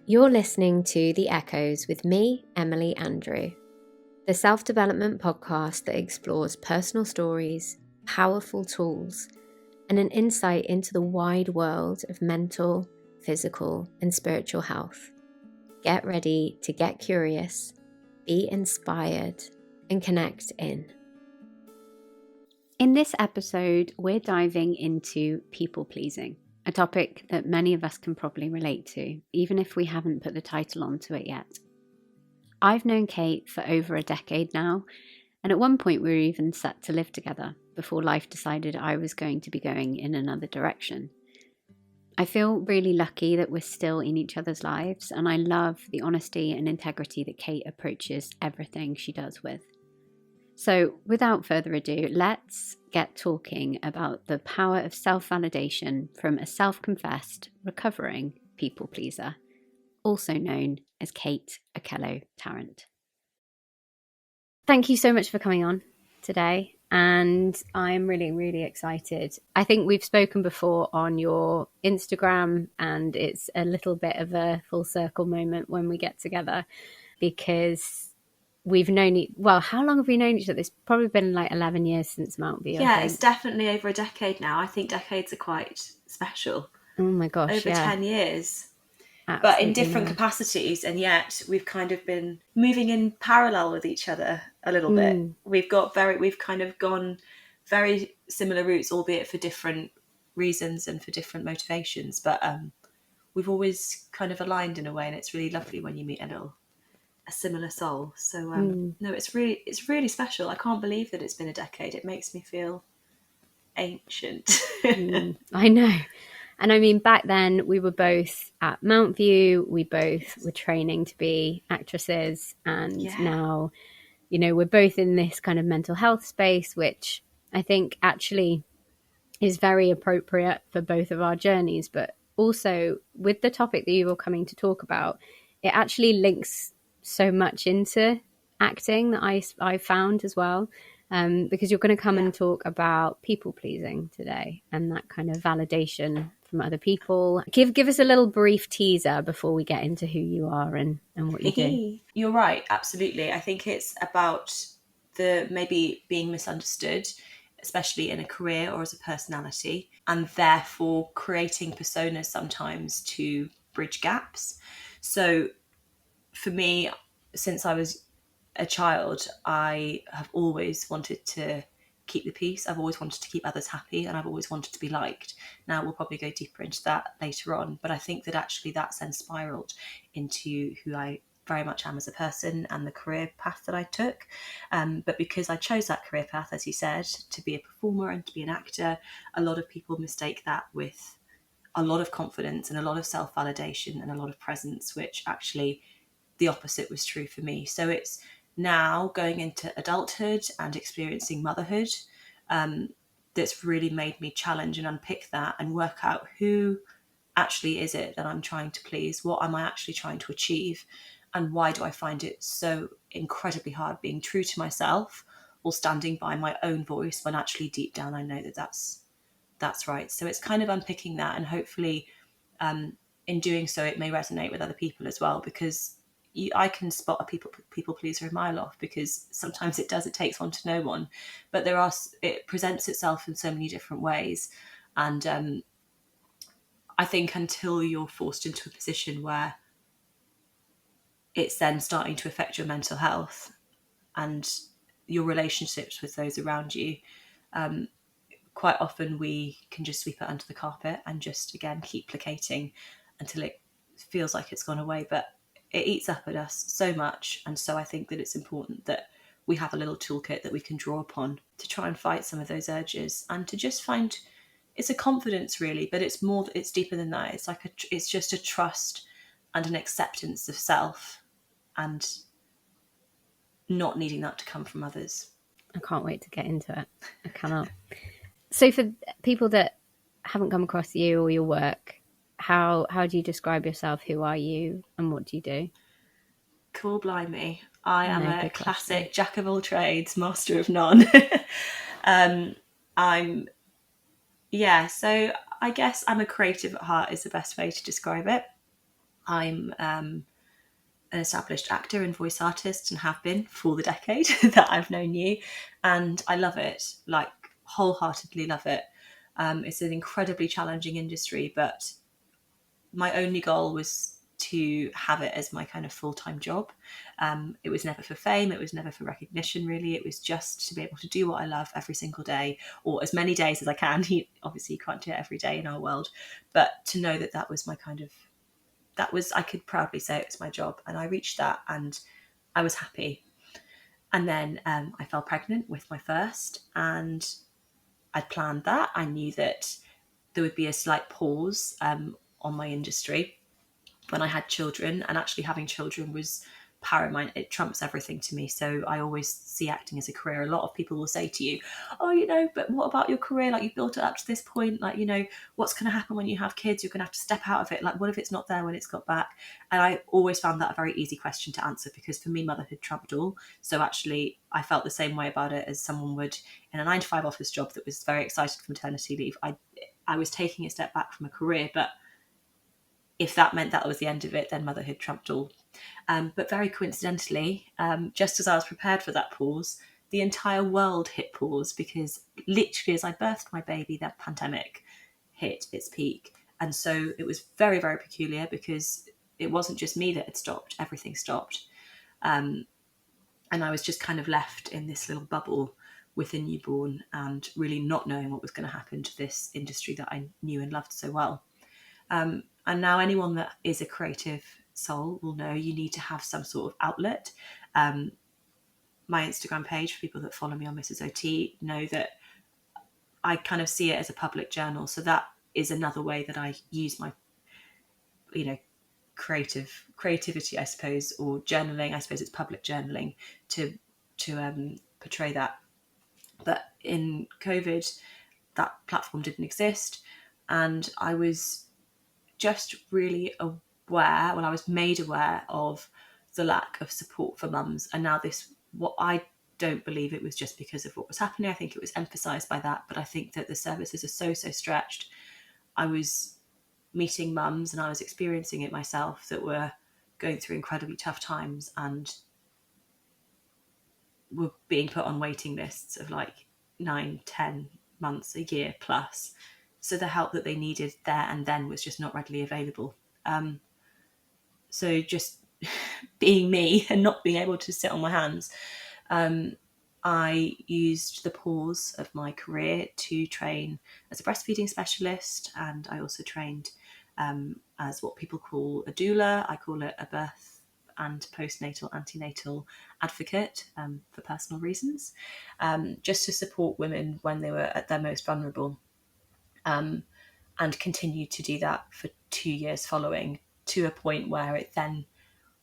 You're listening to The Echoes with me, Emily Andrew, the self-development podcast that explores personal stories, powerful tools, and an insight into the wide world of mental, physical, and spiritual health. Get ready to get curious, be inspired, and connect in. In this episode, we're diving into people-pleasing, a topic that many of us can probably relate to, even if we haven't put the title onto it yet. I've known Kate for over a decade now, and at one point we were even set to live together before life decided I was going to be going in another direction. I feel really lucky that we're still in each other's lives, and I love the honesty and integrity that Kate approaches everything she does with. So without further ado, let's get talking about the power of self-validation from a self-confessed, recovering people pleaser, also known as Kate Okello Tarrant. Thank you so much for coming on today, and I'm really, really excited. I think we've spoken before on your Instagram, and it's a little bit of a full circle moment when we get together because we've known how long have we known each other? It's probably been like 11 years since Mount View. Yeah, it's definitely over a decade now. I think decades are quite special. Oh my gosh, over 10 years. Absolutely, but in different capacities, and yet we've kind of been moving in parallel with each other a little bit. We've kind of gone very similar routes, albeit for different reasons and for different motivations, but we've always kind of aligned in a way, and it's really lovely when you meet a similar soul. So no, it's really special. I can't believe that it's been a decade. It makes me feel ancient. I know. And I mean, back then we were both at Mount View, we both were training to be actresses, and now, you know, we're both in this kind of mental health space, which I think actually is very appropriate for both of our journeys. But also with the topic that you were coming to talk about, it actually links so much into acting that I found as well. Because you're going to come and talk about people pleasing today and that kind of validation from other people. Give us a little brief teaser before we get into who you are and what you do. You're right, absolutely. I think it's about the maybe being misunderstood, especially in a career or as a personality, and therefore creating personas sometimes to bridge gaps. So for me, since I was a child, I have always wanted to keep the peace. I've always wanted to keep others happy, and I've always wanted to be liked. Now we'll probably go deeper into that later on, but I think that actually that's then spiraled into who I very much am as a person and the career path that I took. But because I chose that career path, as you said, to be a performer and to be an actor, a lot of people mistake that with a lot of confidence and a lot of self-validation and a lot of presence, which actually the opposite was true for me. So it's now going into adulthood and experiencing motherhood that's really made me challenge and unpick that and work out who actually is it that I'm trying to please, what am I actually trying to achieve, and why do I find it so incredibly hard being true to myself or standing by my own voice when actually deep down I know that that's right. So it's kind of unpicking that, and hopefully in doing so it may resonate with other people as well, because I can spot a people pleaser a mile off, because sometimes it takes one to know one, but it presents itself in so many different ways. And I think until you're forced into a position where it's then starting to affect your mental health and your relationships with those around you, quite often we can just sweep it under the carpet and just, again, keep placating until it feels like it's gone away. But it eats up at us so much. And so I think that it's important that we have a little toolkit that we can draw upon to try and fight some of those urges, and to just find, it's a confidence really, but it's deeper than that. It's like it's just a trust and an acceptance of self, and not needing that to come from others. I can't wait to get into it. I cannot. So for people that haven't come across you or your work, how do you describe yourself? Who are you and what do you do? Cool, blimey. I am a classic jack of all trades, master of none. So I guess I'm a creative at heart is the best way to describe it. I'm an established actor and voice artist, and have been for the decade that I've known you, and I love it, like wholeheartedly love it. It's an incredibly challenging industry, but my only goal was to have it as my kind of full-time job. It was never for fame, it was never for recognition, really. It was just to be able to do what I love every single day, or as many days as I can. Obviously you can't do it every day in our world, but to know that that was my kind of, that was, I could proudly say it was my job, and I reached that and I was happy. And then I fell pregnant with my first, and I'd planned that. I knew that there would be a slight pause on my industry when I had children, and actually having children was paramount. It trumps everything to me. So I always see acting as a career. A lot of people will say to you, oh, but what about your career? Like, you've built it up to this point. Like, what's going to happen when you have kids? You're going to have to step out of it. Like, what if it's not there when it's got back? And I always found that a very easy question to answer, because for me, motherhood trumped all. So actually, I felt the same way about it as someone would in a 9-to-5 office job that was very excited for maternity leave. I was taking a step back from a career, but if that meant that was the end of it, then motherhood trumped all. But very coincidentally, just as I was prepared for that pause, the entire world hit pause, because literally as I birthed my baby, that pandemic hit its peak. And so it was very, very peculiar, because it wasn't just me that had stopped, everything stopped. And I was just kind of left in this little bubble with a newborn, and really not knowing what was going to happen to this industry that I knew and loved so well. And now anyone that is a creative soul will know you need to have some sort of outlet. My Instagram page, for people that follow me on Mrs. OT, know that I kind of see it as a public journal. So that is another way that I use my, creativity, I suppose, or journaling. I suppose it's public journaling to portray that. But in COVID, that platform didn't exist, and I was just really aware, I was made aware of the lack of support for mums. And now what I don't believe it was just because of what was happening. I think it was emphasised by that, but I think that the services are so stretched. I was meeting mums, and I was experiencing it myself, that were going through incredibly tough times and were being put on waiting lists of like 9-10 months, a year plus. So the help that they needed there and then was just not readily available. So just being me and not being able to sit on my hands, I used the pause of my career to train as a breastfeeding specialist, and I also trained as what people call a doula. I call it a birth and postnatal, antenatal advocate, for personal reasons, just to support women when they were at their most vulnerable, and continued to do that for 2 years following, to a point where it then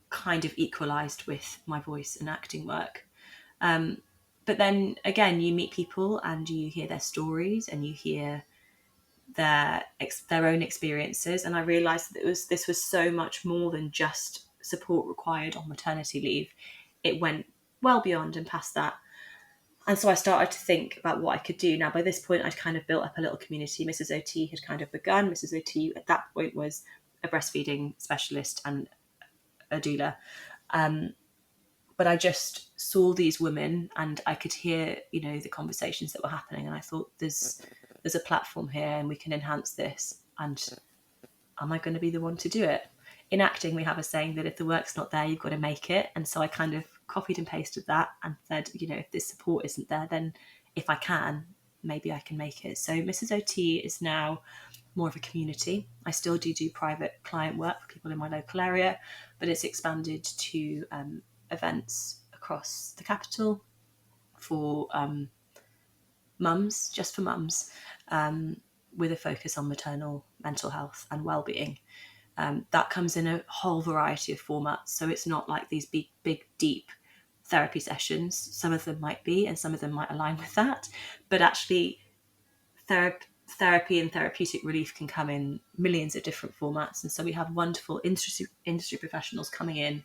kind of equalised with my voice and acting work. But then again, you meet people and you hear their stories and you hear their own experiences, and I realised that this was so much more than just support required on maternity leave. It went well beyond and past that. And so I started to think about what I could do. Now, by this point, I'd kind of built up a little community. Mrs. OT had kind of begun. Mrs. OT at that point was a breastfeeding specialist and a doula. But I just saw these women, and I could hear, the conversations that were happening. And I thought, there's a platform here, and we can enhance this. And am I going to be the one to do it? In acting, we have a saying that if the work's not there, you've got to make it. And so I kind of copied and pasted that and said, if this support isn't there, then if I can, maybe I can make it. So Mrs. OT is now more of a community. I still do private client work for people in my local area, but it's expanded to events across the capital for mums, just for mums, with a focus on maternal mental health and wellbeing. That comes in a whole variety of formats. So it's not like these big, deep therapy sessions. Some of them might be, and some of them might align with that. But actually, therapy and therapeutic relief can come in millions of different formats. And so we have wonderful industry professionals coming in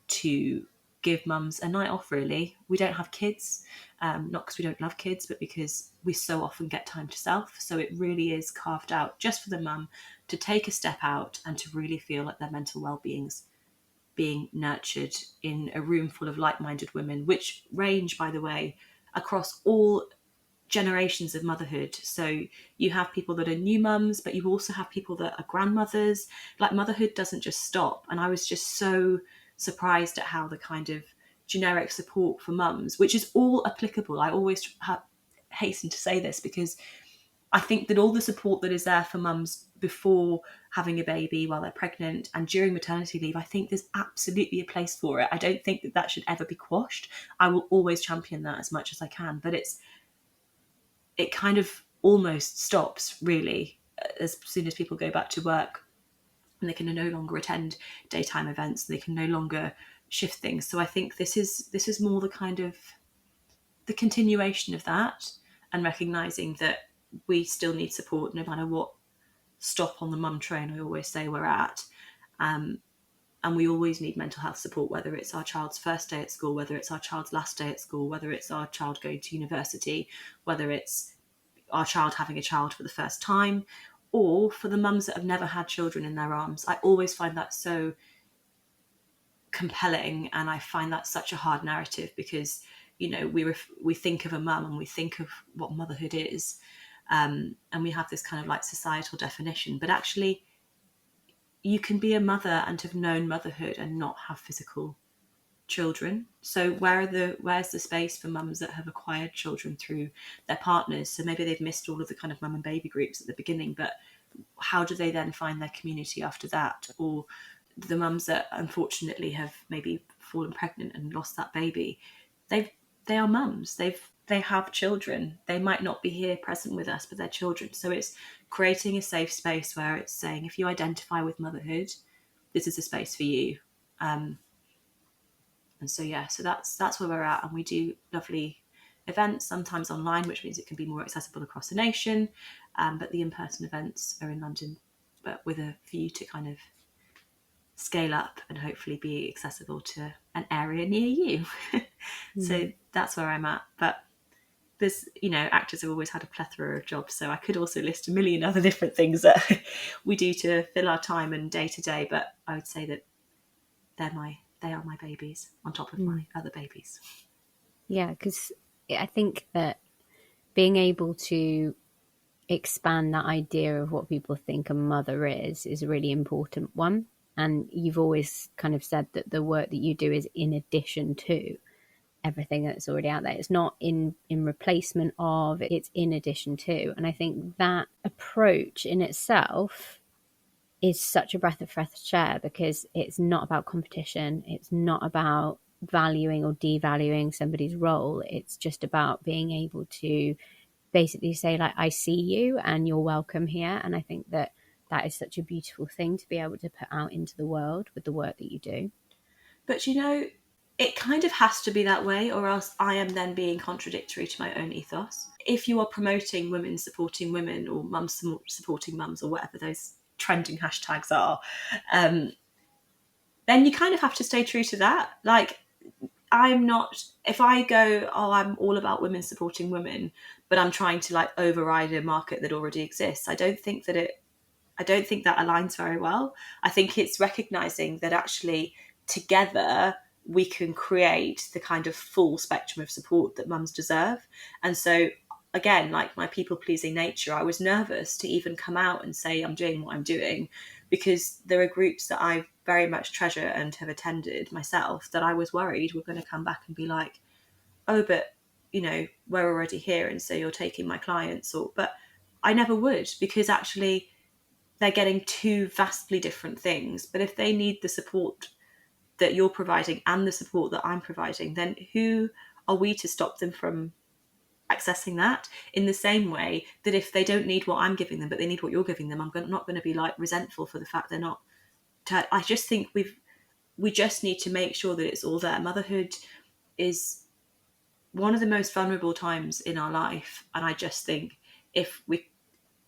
to give mums a night off, really. We don't have kids, not because we don't love kids, but because we so often get time to self. So it really is carved out just for the mum to take a step out and to really feel like their mental well-being's being nurtured in a room full of like-minded women, which range, by the way, across all generations of motherhood. So you have people that are new mums, but you also have people that are grandmothers. Like, motherhood doesn't just stop. And I was just so surprised at how the kind of generic support for mums, which is all applicable. I always hasten to say this, because I think that all the support that is there for mums before having a baby, while they're pregnant, and during maternity leave, I think there's absolutely a place for it. I don't think that that should ever be quashed. I will always champion that as much as I can, but it kind of almost stops, really, as soon as people go back to work, and they can no longer attend daytime events, they can no longer shift things. So I think this is more the kind of the continuation of that, and recognizing that we still need support no matter what stop on the mum train, I always say, we're at. And we always need mental health support, whether it's our child's first day at school, whether it's our child's last day at school, whether it's our child going to university, whether it's our child having a child for the first time, or for the mums that have never had children in their arms. I always find that so compelling, and I find that such a hard narrative, because, you know, we think of a mum and we think of what motherhood is, and we have this kind of like societal definition, but actually you can be a mother and have known motherhood and not have physical children. So where's the space for mums that have acquired children through their partners? So maybe they've missed all of the kind of mum and baby groups at the beginning, but how do they then find their community after that? Or the mums that unfortunately have maybe fallen pregnant and lost that baby, they are mums. They have children. They might not be here present with us, but they're children. So it's creating a safe space where it's saying, if you identify with motherhood, this is a space for you. And so, yeah, so that's where we're at. And we do lovely events, sometimes online, which means it can be more accessible across the nation. But the in-person events are in London, but with a view to kind of scale up and hopefully be accessible to an area near you. So that's where I'm at. But there's, you know, actors have always had a plethora of jobs, so I could also list a million other different things that we do to fill our time and day to day, but I would say that they are my babies on top of my other babies. Yeah, because I think that being able to expand that idea of what people think a mother is a really important one. And you've always kind of said that the work that you do is in addition to everything that's already out there. It's not in replacement of, it's in addition to. And I think that approach in itself is such a breath of fresh air, because it's not about competition. It's not about valuing or devaluing somebody's role. It's just about being able to basically say, like, I see you and you're welcome here. And I think that is such a beautiful thing to be able to put out into the world with the work that you do. But, you know, it kind of has to be that way, or else I am then being contradictory to my own ethos. If you are promoting women supporting women, or mums supporting mums, or whatever those trending hashtags are, then you kind of have to stay true to that. Like, I'm not, if I go, oh, I'm all about women supporting women, but I'm trying to like override a market that already exists, I don't think that aligns very well. I think it's recognizing that actually together we can create the kind of full spectrum of support that mums deserve. And so, again, like my people-pleasing nature, I was nervous to even come out and say I'm doing what I'm doing, because there are groups that I very much treasure and have attended myself that I was worried were going to come back and be like, oh, but, you know, we're already here, and so you're taking my clients. But I never would, because actually they're getting two vastly different things. But if they need the support that you're providing and the support that I'm providing, then who are we to stop them from accessing that? In the same way that if they don't need what I'm giving them, but they need what you're giving them, I'm not going to be like resentful for the fact they're not. I just think we just need to make sure that it's all there. Motherhood is one of the most vulnerable times in our life, and I just think if we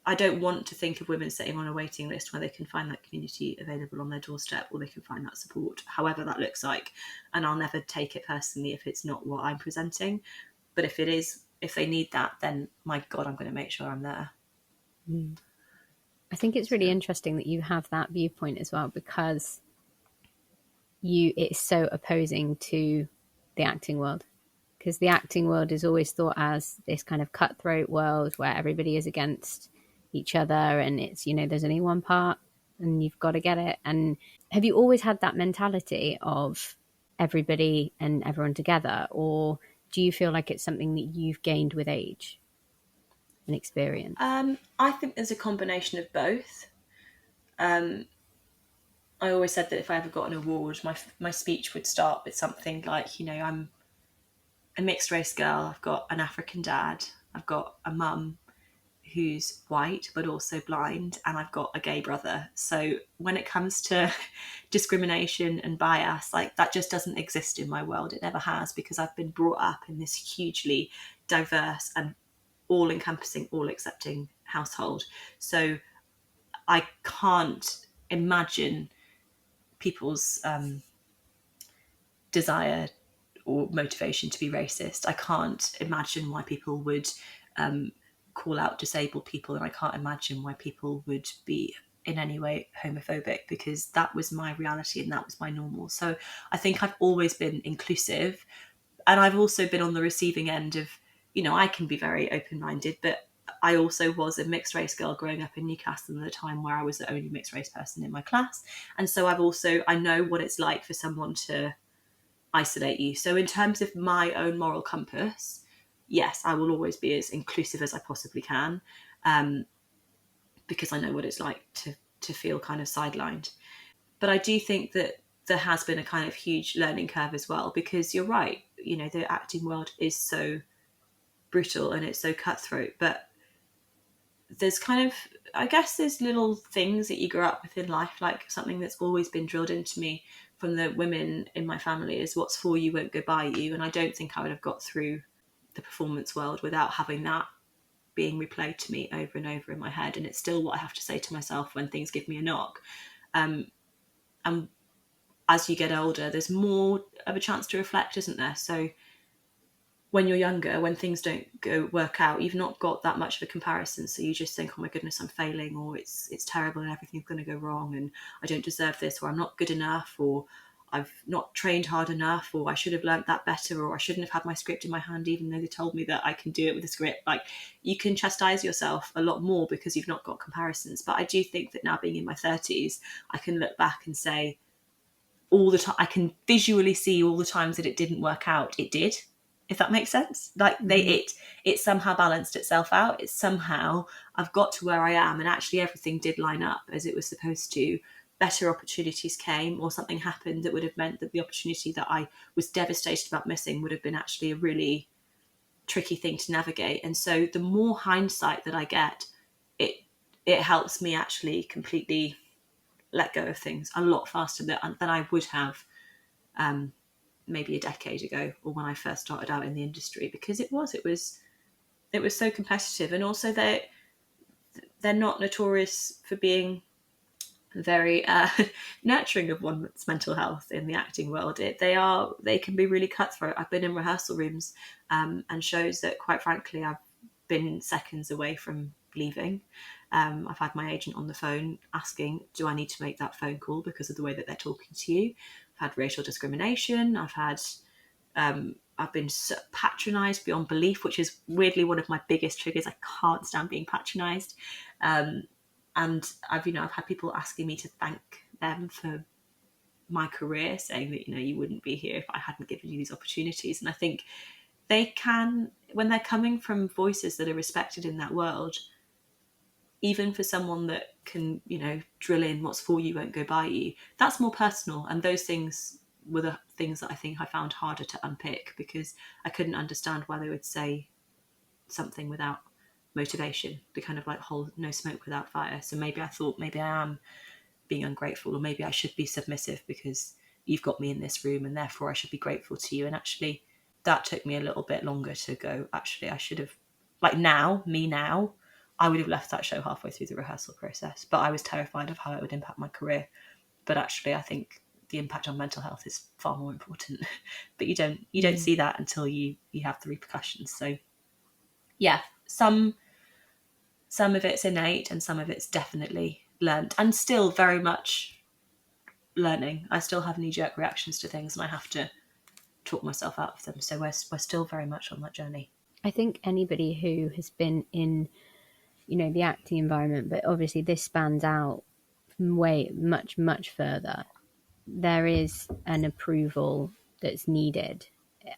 I don't want to think of women sitting on a waiting list where they can find that community available on their doorstep, or they can find that support, however that looks like. And I'll never take it personally if it's not what I'm presenting. But if it is, if they need that, then my God, I'm going to make sure I'm there. I think it's really interesting that you have that viewpoint as well, because it's so opposing to the acting world. Because the acting world is always thought as this kind of cutthroat world where everybody is against each other, and it's, there's only one part and you've got to get it. And have you always had that mentality of everybody and everyone together, or do you feel like it's something that you've gained with age and experience? I think there's a combination of both. I always said that if I ever got an award, my speech would start with something like, I'm a mixed race girl, I've got an African dad, I've got a mum who's white but also blind, and I've got a gay brother. So when it comes to discrimination and bias, like, that just doesn't exist in my world. It never has, because I've been brought up in this hugely diverse and all-encompassing, all-accepting household. So I can't imagine people's desire or motivation to be racist. I can't imagine why people would call out disabled people, and I can't imagine why people would be in any way homophobic, because that was my reality and that was my normal. So I think I've always been inclusive, and I've also been on the receiving end of, I can be very open-minded, but I also was a mixed race girl growing up in Newcastle at a time where I was the only mixed race person in my class. And so I know what it's like for someone to isolate you. So in terms of my own moral compass, yes, I will always be as inclusive as I possibly can, because I know what it's like to feel kind of sidelined. But I do think that there has been a kind of huge learning curve as well, because you're right, the acting world is so brutal and it's so cutthroat, but there's kind of, I guess there's little things that you grow up with in life, like something that's always been drilled into me from the women in my family is what's for you won't go by you. And I don't think I would have got through the performance world without having that being replayed to me over and over in my head. And it's still what I have to say to myself when things give me a knock. And as you get older, there's more of a chance to reflect, isn't there? So when you're younger, when things don't work out, you've not got that much of a comparison. So you just think, oh my goodness, I'm failing, or it's terrible and everything's going to go wrong, and I don't deserve this, or I'm not good enough, or I've not trained hard enough, or I should have learnt that better, or I shouldn't have had my script in my hand, even though they told me that I can do it with a script. Like, you can chastise yourself a lot more because you've not got comparisons. But I do think that now, being in my 30s, I can look back and say, all the time, I can visually see all the times that it didn't work out, it did, if that makes sense. Like, it somehow balanced itself out. It's somehow, I've got to where I am, and actually everything did line up as it was supposed to. Better opportunities came, or something happened that would have meant that the opportunity that I was devastated about missing would have been actually a really tricky thing to navigate. And so the more hindsight that I get, it helps me actually completely let go of things a lot faster than I would have maybe a decade ago, or when I first started out in the industry, because it was so competitive. And also they're not notorious for being very nurturing of one's mental health in the acting world. They can be really cutthroat. I've been in rehearsal rooms and shows that, quite frankly, I've been seconds away from leaving. I've had my agent on the phone asking, do I need to make that phone call because of the way that they're talking to you? I've had racial discrimination. I've been patronised beyond belief, which is weirdly one of my biggest triggers. I can't stand being patronised. And I've had people asking me to thank them for my career, saying that, you wouldn't be here if I hadn't given you these opportunities. And I think they can, when they're coming from voices that are respected in that world, even for someone that can, drill in what's for you won't go by you, that's more personal. And those things were the things that I think I found harder to unpick, because I couldn't understand why they would say something without motivation, the kind of like whole no smoke without fire. So maybe I thought, maybe I am being ungrateful, or maybe I should be submissive because you've got me in this room and therefore I should be grateful to you. And actually that took me a little bit longer to go, actually I should have, like, now I would have left that show halfway through the rehearsal process, but I was terrified of how it would impact my career. But actually, I think the impact on mental health is far more important. But you don't see that until you have the repercussions. So yeah, some of it's innate and some of it's definitely learned, and still very much learning. I still have knee-jerk reactions to things and I have to talk myself out of them. So we're still very much on that journey. I think anybody who has been in, the acting environment, but obviously this spans out way much further. There is an approval that's needed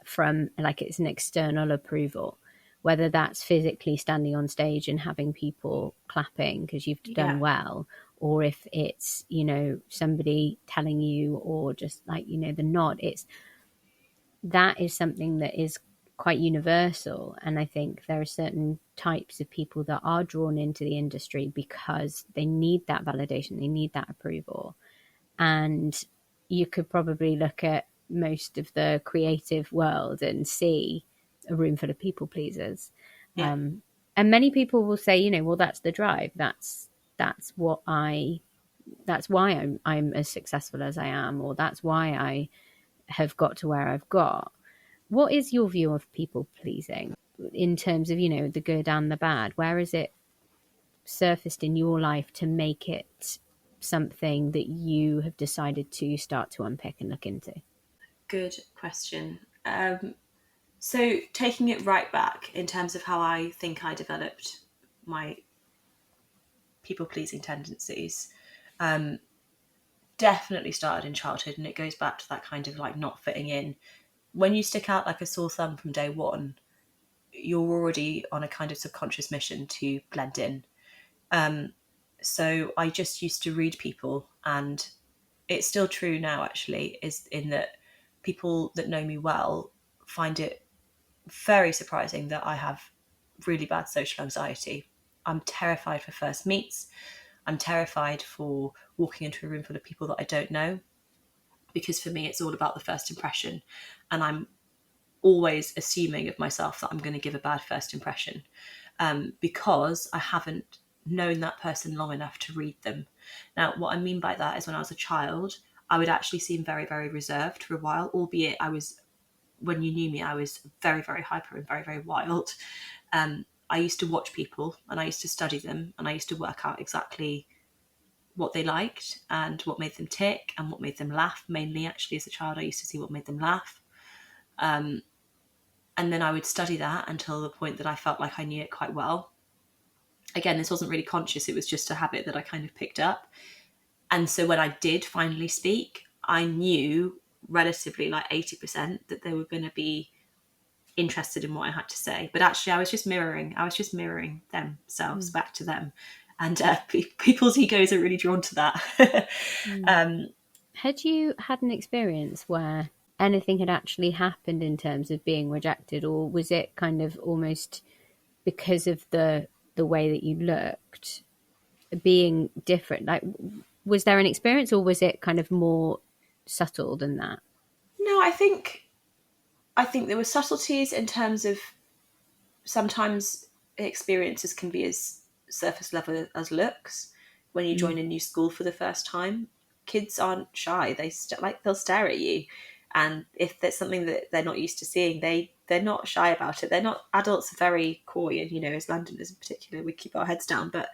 from, like, it's an external approval, whether that's physically standing on stage and having people clapping because you've done well, or if it's, somebody telling you, or just like, the nod. That is something that is quite universal. And I think there are certain types of people that are drawn into the industry because they need that validation, they need that approval. And you could probably look at most of the creative world and see a room full of people pleasers. And many people will say, well, that's the drive. That's why I'm as successful as I am, or that's why I have got to where I've got. What is your view of people pleasing in terms of, the good and the bad? Where is it surfaced in your life to make it something that you have decided to start to unpick and look into? Good question. So taking it right back in terms of how I think I developed my people-pleasing tendencies, definitely started in childhood, and it goes back to that kind of like not fitting in. When you stick out like a sore thumb from day one, you're already on a kind of subconscious mission to blend in. So I just used to read people, and it's still true now actually, is in that people that know me well find it very surprising that I have really bad social anxiety. I'm terrified for first meets. I'm terrified for walking into a room full of people that I don't know, because for me it's all about the first impression, and I'm always assuming of myself that I'm going to give a bad first impression, because I haven't known that person long enough to read them. Now, what I mean by that is when I was a child, I would actually seem very, very reserved for a while, albeit when you knew me, I was very, very hyper and very, very wild. I used to watch people and I used to study them, and I used to work out exactly what they liked and what made them tick and what made them laugh. Mainly, actually, as a child, I used to see what made them laugh. And then I would study that until the point that I felt like I knew it quite well. Again, this wasn't really conscious. It was just a habit that I kind of picked up. And so when I did finally speak, I knew relatively like 80% that they were going to be interested in what I had to say. But actually I was just mirroring themselves back to them. And people's egos are really drawn to that. Had you had an experience where anything had actually happened in terms of being rejected, or was it kind of almost because of the way that you looked being different? Like, was there an experience, or was it kind of more subtle than that? No, I think there were subtleties in terms of sometimes experiences can be as surface level as looks. When you join a new school for the first time, kids aren't shy. They'll stare at you, and if there's something that they're not used to seeing, they're not shy about it. They're not. Adults are very coy, and as Londoners in particular, we keep our heads down. But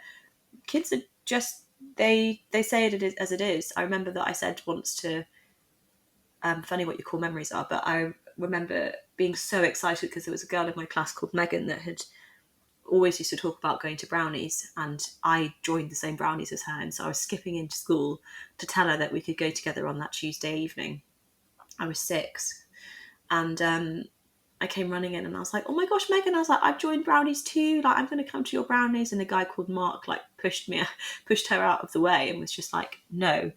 kids are just they say it as it is. I remember that I said once to, funny what your core memories are, but I remember being so excited because there was a girl in my class called Megan that had always used to talk about going to brownies, and I joined the same brownies as her, and so I was skipping into school to tell her that we could go together on that Tuesday evening. I was 6, and I came running in and I was like, oh my gosh, Megan, I was like, I've joined brownies too, like I'm going to come to your brownies. And a guy called Mark like pushed her out of the way and was just like, no,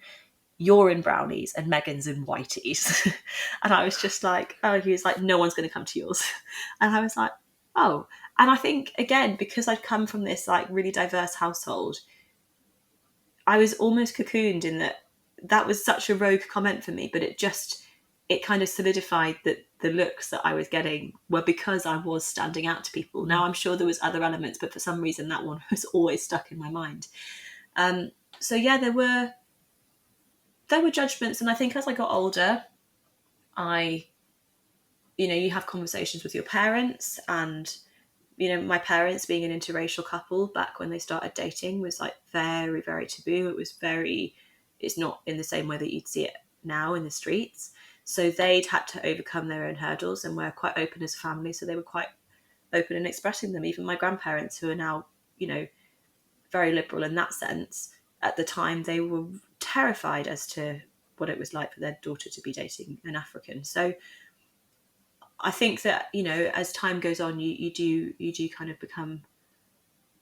you're in brownies and Megan's in whiteys. And I was just like, oh, he was like, no one's going to come to yours. And I was like, oh. And I think, again, because I'd come from this like really diverse household, I was almost cocooned in that was such a rogue comment for me, but it kind of solidified that the looks that I was getting were because I was standing out to people. Now, I'm sure there was other elements, but for some reason that one was always stuck in my mind. So yeah, there were judgments, and I think as I got older, you have conversations with your parents, and my parents, being an interracial couple back when they started dating, was like very, very taboo. It's not in the same way that you'd see it now in the streets. So they'd had to overcome their own hurdles, and we're quite open as a family. So they were quite open in expressing them. Even my grandparents, who are now, very liberal in that sense, at the time they were terrified as to what it was like for their daughter to be dating an African. So I think that, as time goes on, you do kind of become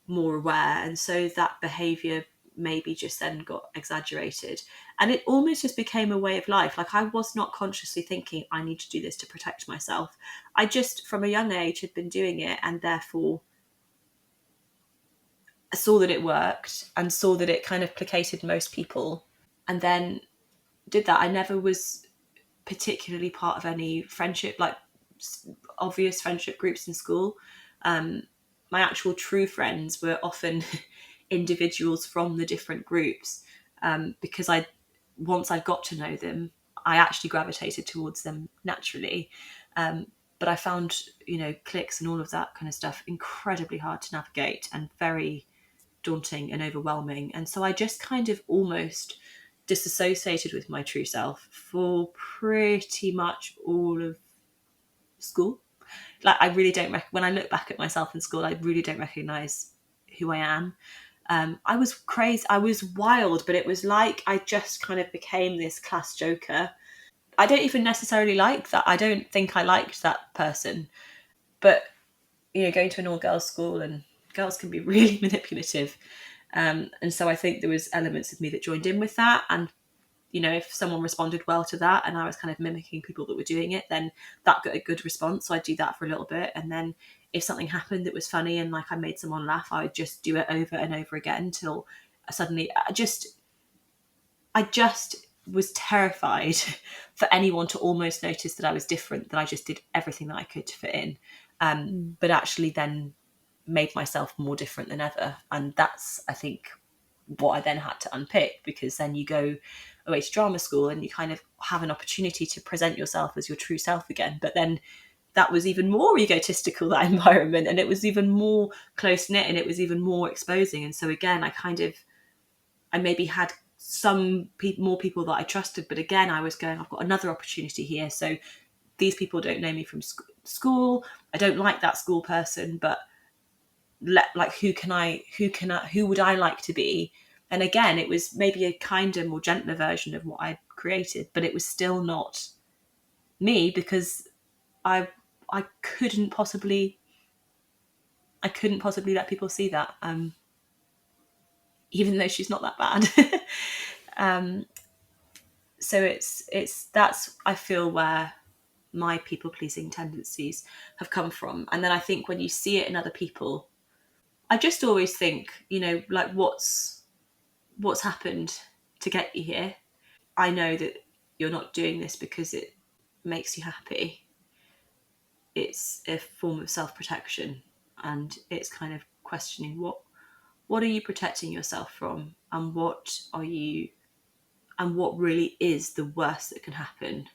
more aware. And so that behavior maybe just then got exaggerated. And it almost just became a way of life. Like, I was not consciously thinking, I need to do this to protect myself. I just, from a young age, had been doing it, and therefore I saw that it worked and saw that it kind of placated most people, and then did that. I never was particularly part of any friendship, like obvious friendship groups in school. My actual true friends were often individuals from the different groups, because once I got to know them, I actually gravitated towards them naturally. But I found, cliques and all of that kind of stuff incredibly hard to navigate and very daunting and overwhelming. And so I just kind of almost disassociated with my true self for pretty much all of school. Like, I really don't when I look back at myself in school, I really don't recognize who I am. I was crazy, I was wild, but it was like I just kind of became this class joker. I don't even necessarily like that. I don't think I liked that person. But, going to an all-girls school, and girls can be really manipulative. And so I think there was elements of me that joined in with that. And, if someone responded well to that and I was kind of mimicking people that were doing it, then that got a good response. So I'd do that for a little bit. And then if something happened that was funny and like I made someone laugh, I would just do it over and over again until suddenly I just was terrified for anyone to almost notice that I was different, that I just did everything that I could to fit in. But actually then made myself more different than ever. And that's, I think, what I then had to unpick, because then you go away to drama school and you kind of have an opportunity to present yourself as your true self again. But then that was even more egotistical, that environment, and it was even more close-knit, and it was even more exposing. And so again, I maybe had some more people that I trusted, but again, I was going, I've got another opportunity here. So these people don't know me from school. I don't like that school person, but who would I like to be? And again, it was maybe a kinder, more gentler version of what I'd created, but it was still not me, because I couldn't possibly let people see that, even though she's not that bad. So that's, I feel, where my people pleasing tendencies have come from. And then I think when you see it in other people, I just always think, like, what's happened to get you here? I know that you're not doing this because it makes you happy. It's a form of self-protection, and it's kind of questioning what are you protecting yourself from, and what really is the worst that can happen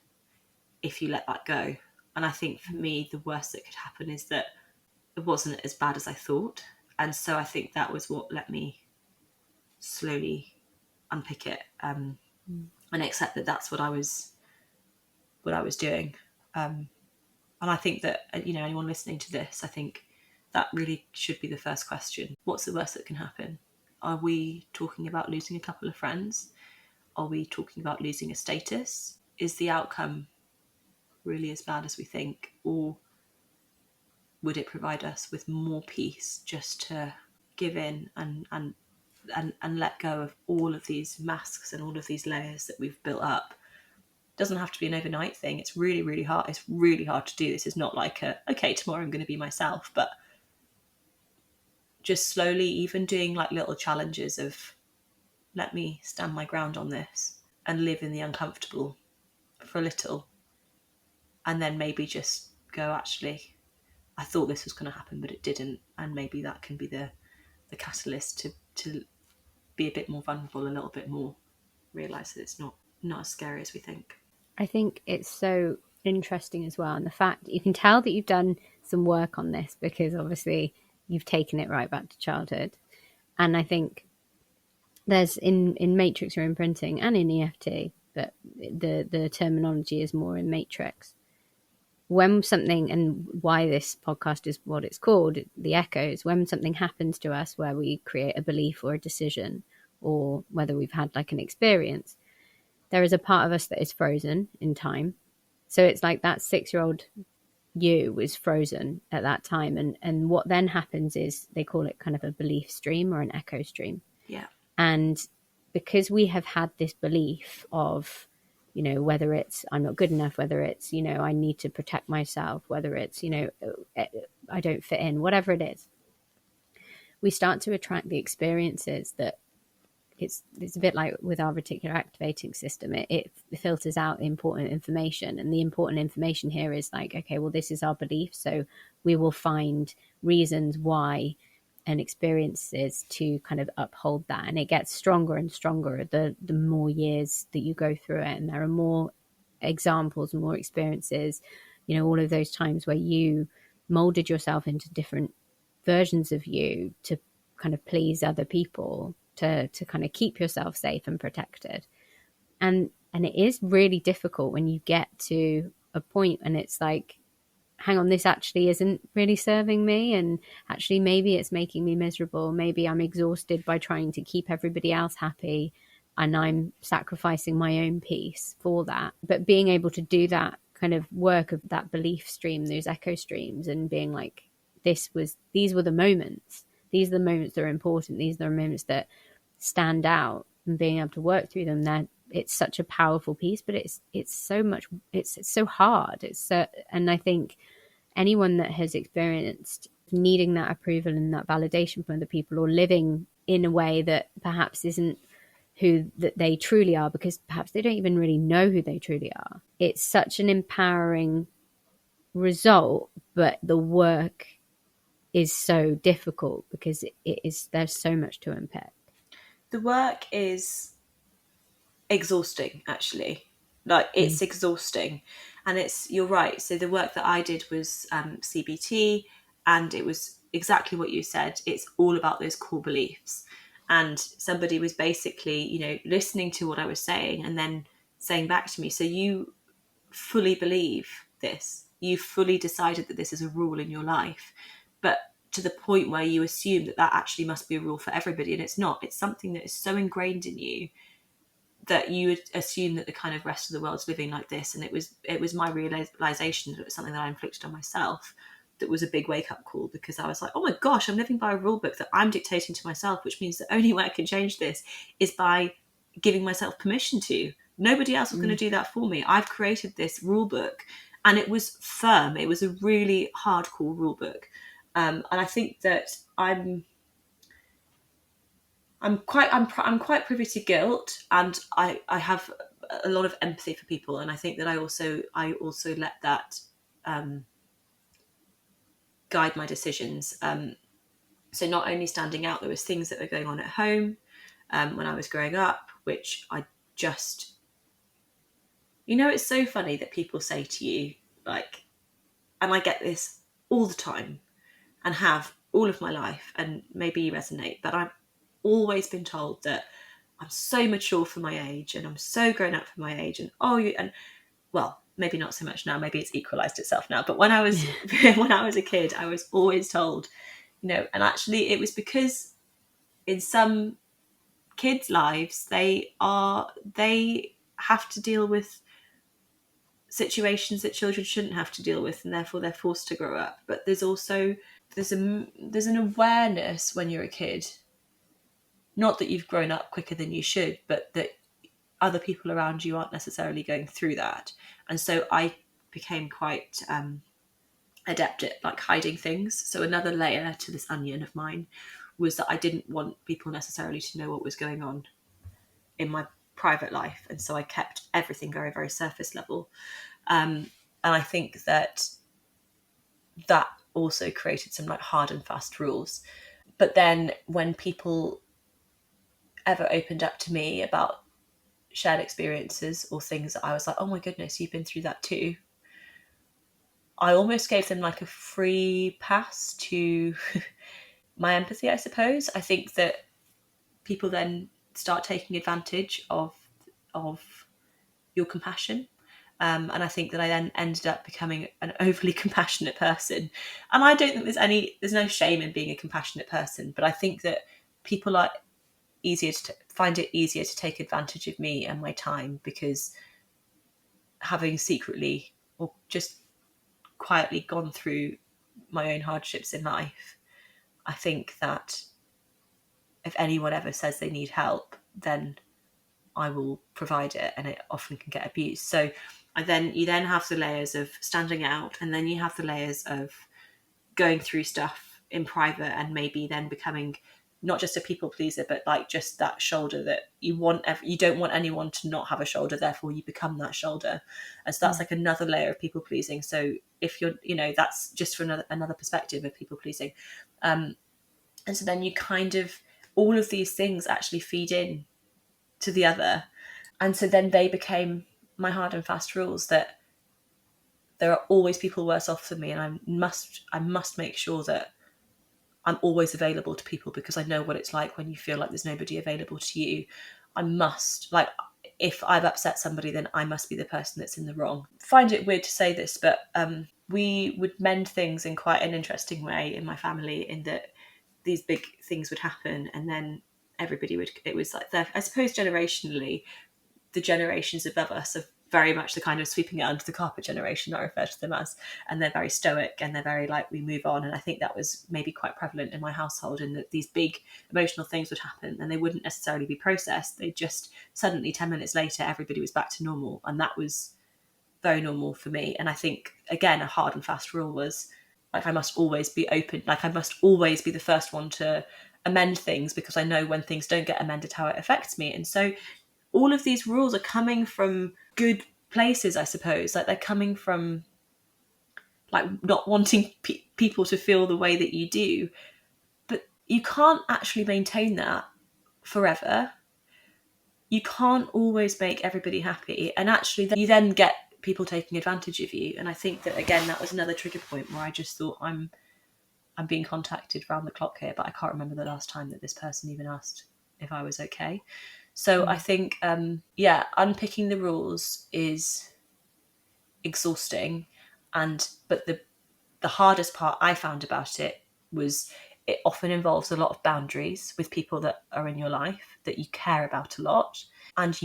if you let that go. And I think for me, the worst that could happen is that it wasn't as bad as I thought. And so I think that was what let me slowly unpick it, and accept that that's what I was doing. And I think that, anyone listening to this, I think that really should be the first question. What's the worst that can happen? Are we talking about losing a couple of friends? Are we talking about losing a status? Is the outcome really as bad as we think? Or would it provide us with more peace just to give in and let go of all of these masks and all of these layers that we've built up? It doesn't have to be an overnight thing. It's really, really hard. It's really hard to do. This is not like okay, tomorrow I'm going to be myself, but just slowly, even doing like little challenges of, let me stand my ground on this and live in the uncomfortable for a little. and then maybe just go, actually, I thought this was going to happen, but it didn't. And maybe that can be the catalyst to be a bit more vulnerable, a little bit more, realise that it's not as scary as we think. I think it's so interesting as well. And the fact that you can tell that you've done some work on this, because obviously you've taken it right back to childhood. And I think there's in matrix or imprinting and in EFT, but the terminology is more in matrix. When something, and why this podcast is what it's called, the echoes, when something happens to us where we create a belief or a decision, or whether we've had like an experience, there is a part of us that is frozen in time. So it's like that 6-year-old you was frozen at that time. And what then happens is they call it kind of a belief stream or an echo stream. Yeah. And because we have had this belief of, you know, whether it's I'm not good enough, whether it's, you know, I need to protect myself, whether it's, you know, I don't fit in, whatever it is, we start to attract the experiences that it's a bit like with our reticular activating system. It filters out important information, and the important information here is like, okay, well, this is our belief, so we will find reasons why and experiences to kind of uphold that, and it gets stronger and stronger the more years that you go through it, and there are more examples, more experiences, you know, all of those times where you molded yourself into different versions of you to kind of please other people, to kind of keep yourself safe and protected. And it is really difficult when you get to a point and it's like, hang on, this actually isn't really serving me, and actually maybe it's making me miserable, maybe I'm exhausted by trying to keep everybody else happy and I'm sacrificing my own peace for that. But being able to do that kind of work of that belief stream, those echo streams, and being like, these were the moments, these are the moments that are important, these are the moments that stand out, and being able to work through them, then it's such a powerful piece. But it's so much, it's so hard, and I think anyone that has experienced needing that approval and that validation from other people, or living in a way that perhaps isn't who that they truly are, because perhaps they don't even really know who they truly are, it's such an empowering result. But the work is so difficult because there's so much to unpack. The work is exhausting, actually. Like, it's exhausting. And you're right. So the work that I did was CBT, and it was exactly what you said. It's all about those core beliefs. And somebody was basically, you know, listening to what I was saying and then saying back to me, so you fully believe this, you fully decided that this is a rule in your life, but to the point where you assume that actually must be a rule for everybody, and it's not. It's something that is so ingrained in you that you would assume that the kind of rest of the world's living like this. And it was my realization that it was something that I inflicted on myself that was a big wake-up call, because I was like, oh my gosh, I'm living by a rule book that I'm dictating to myself, which means the only way I can change this is by giving myself permission to. Nobody else is going to do that for me. I've created this rule book, and it was firm. It was a really hardcore rule book. And I think that I'm quite privy to guilt, and I have a lot of empathy for people, and I think that I also let that guide my decisions. So not only standing out, there was things that were going on at home when I was growing up, which I just, you know, it's so funny that people say to you, like, and I get this all the time and have all of my life, and maybe you resonate, but I've always been told that I'm so mature for my age, and I'm so grown up for my age, and well, maybe not so much now, maybe it's equalized itself now, but when I was when I was a kid, I was always told, you know, and actually it was because in some kids' lives they have to deal with situations that children shouldn't have to deal with, and therefore they're forced to grow up. But there's an awareness when you're a kid, not that you've grown up quicker than you should, but that other people around you aren't necessarily going through that. And so I became quite adept at like hiding things. So another layer to this onion of mine was that I didn't want people necessarily to know what was going on in my private life, and so I kept everything very, very surface level. And I think that also created some like hard and fast rules. But then when people ever opened up to me about shared experiences or things that I was like, oh my goodness, you've been through that too, I almost gave them like a free pass to my empathy, I suppose. I think that people then start taking advantage of your compassion. And I think that I then ended up becoming an overly compassionate person. And I don't think there's no shame in being a compassionate person, but I think that people are find it easier to take advantage of me and my time, because having secretly or just quietly gone through my own hardships in life, I think that if anyone ever says they need help, then I will provide it, and it often can get abused. So you then have the layers of standing out, and then you have the layers of going through stuff in private and maybe then becoming not just a people pleaser, but like just that shoulder that you don't want anyone to not have a shoulder, therefore you become that shoulder. And so that's like another layer of people pleasing. So if you're, that's just from another perspective of people pleasing. And so then you kind of, all of these things actually feed in to the other. And so then they became my hard and fast rules, that there are always people worse off than me, and I must make sure that I'm always available to people, because I know what it's like when you feel like there's nobody available to you. I must, like, if I've upset somebody, then I must be the person that's in the wrong. I find it weird to say this, but we would mend things in quite an interesting way in my family, in that these big things would happen, and then it was like, I suppose generationally, the generations above us are very much the kind of sweeping it under the carpet generation that I refer to them as, and they're very stoic and they're very like, we move on. And I think that was maybe quite prevalent in my household, in that these big emotional things would happen and they wouldn't necessarily be processed. They just suddenly 10 minutes later everybody was back to normal, and that was very normal for me. And I think, again, a hard and fast rule was like, I must always be open, like I must always be the first one to amend things, because I know when things don't get amended how it affects me. And so all of these rules are coming from good places, I suppose. Like, they're coming from like not wanting people to feel the way that you do, but you can't actually maintain that forever. You can't always make everybody happy, and actually you then get people taking advantage of you. And I think that, again, that was another trigger point where I just thought, I'm being contacted round the clock here, but I can't remember the last time that this person even asked if I was okay. So I think, unpicking the rules is exhausting. But the hardest part I found about it was, it often involves a lot of boundaries with people that are in your life that you care about a lot. And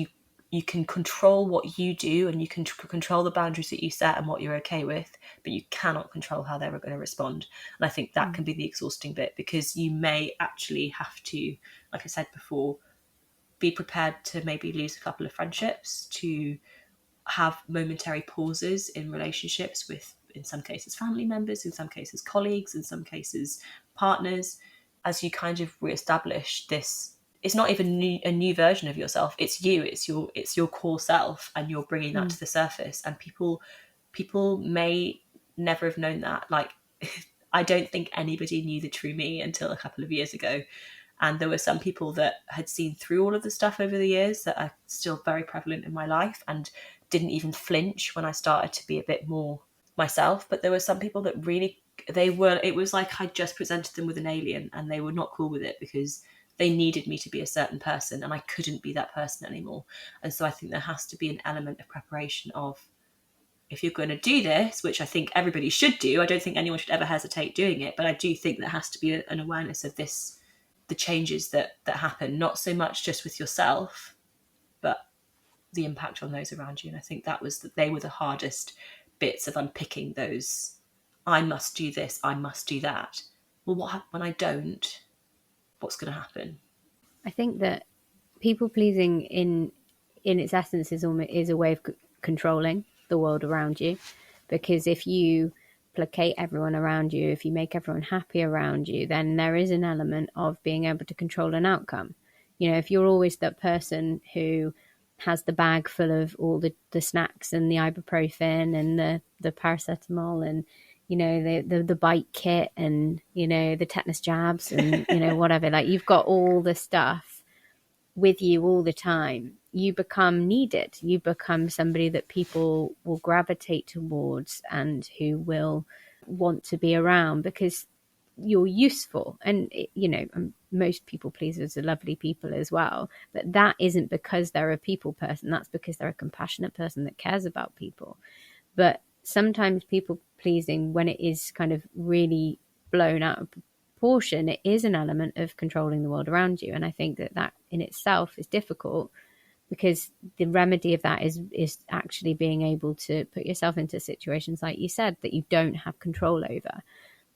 you can control what you do, and you can control the boundaries that you set and what you're okay with, but you cannot control how they're going to respond. And I think that can be the exhausting bit, because you may actually have to, like I said before, be prepared to maybe lose a couple of friendships, to have momentary pauses in relationships with, in some cases, family members, in some cases, colleagues, in some cases, partners, as you kind of reestablish this. It's not even a new version of yourself. It's you. It's your core self, and you're bringing that to the surface. And people may never have known that. Like, I don't think anybody knew the true me until a couple of years ago. And there were some people that had seen through all of the stuff over the years that are still very prevalent in my life, and didn't even flinch when I started to be a bit more myself. But there were some people that really, it was like I just presented them with an alien, and they were not cool with it, because they needed me to be a certain person, and I couldn't be that person anymore. And so I think there has to be an element of preparation of, if you're going to do this, which I think everybody should do, I don't think anyone should ever hesitate doing it, but I do think there has to be an awareness of this, the changes that happen, not so much just with yourself, but the impact on those around you. And I think they were the hardest bits of unpicking those, I must do this, I must do that. Well, what happens when I don't? What's going to happen? I think that people pleasing in its essence is a way of controlling the world around you, because if you placate everyone around you, if you make everyone happy around you, then there is an element of being able to control an outcome. If you're always that person who has the bag full of all the snacks and the ibuprofen and the paracetamol and, you know, the bite kit and, you know, the tetanus jabs and, you know, whatever. Like, you've got all the stuff with you all the time. You become needed. You become somebody that people will gravitate towards and who will want to be around because you're useful. And, you know, most people pleasers are lovely people as well, but that isn't because they're a people person. That's because they're a compassionate person that cares about people. But sometimes people pleasing, when it is kind of really blown out of proportion, it is an element of controlling the world around you. And I think that in itself is difficult, because the remedy of that is actually being able to put yourself into situations, like you said, that you don't have control over.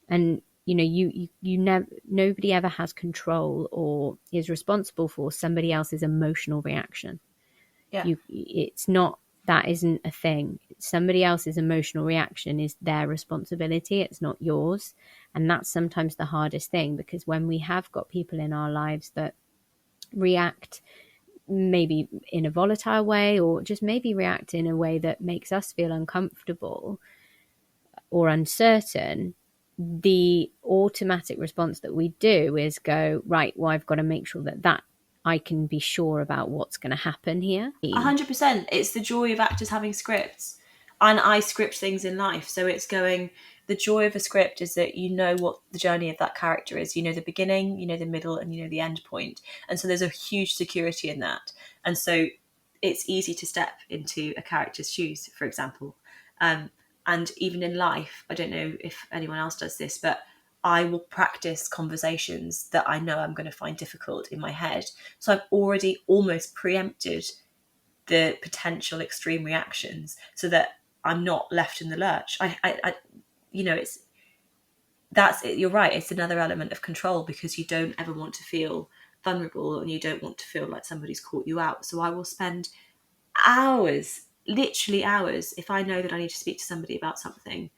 And, you know, you never, nobody ever has control or is responsible for somebody else's emotional reaction. Yeah. It's not, that isn't a thing. Somebody else's emotional reaction is their responsibility. It's not yours. And that's sometimes the hardest thing, because when we have got people in our lives that react maybe in a volatile way, or just maybe react in a way that makes us feel uncomfortable or uncertain, the automatic response that we do is go, right, well, I've got to make sure that I can be sure about what's going to happen here. 100%. It's the joy of actors having scripts. And I script things in life. So it's going, the joy of a script is that you know what the journey of that character is. You know the beginning, you know the middle, and you know the end point. And so there's a huge security in that. And so it's easy to step into a character's shoes, for example. And even in life, I don't know if anyone else does this, but I will practice conversations that I know I'm going to find difficult in my head. So I've already almost preempted the potential extreme reactions so that I'm not left in the lurch. I you know, that's it. You're right. It's another element of control, because you don't ever want to feel vulnerable and you don't want to feel like somebody's caught you out. So I will spend hours, literally hours, if I know that I need to speak to somebody about something,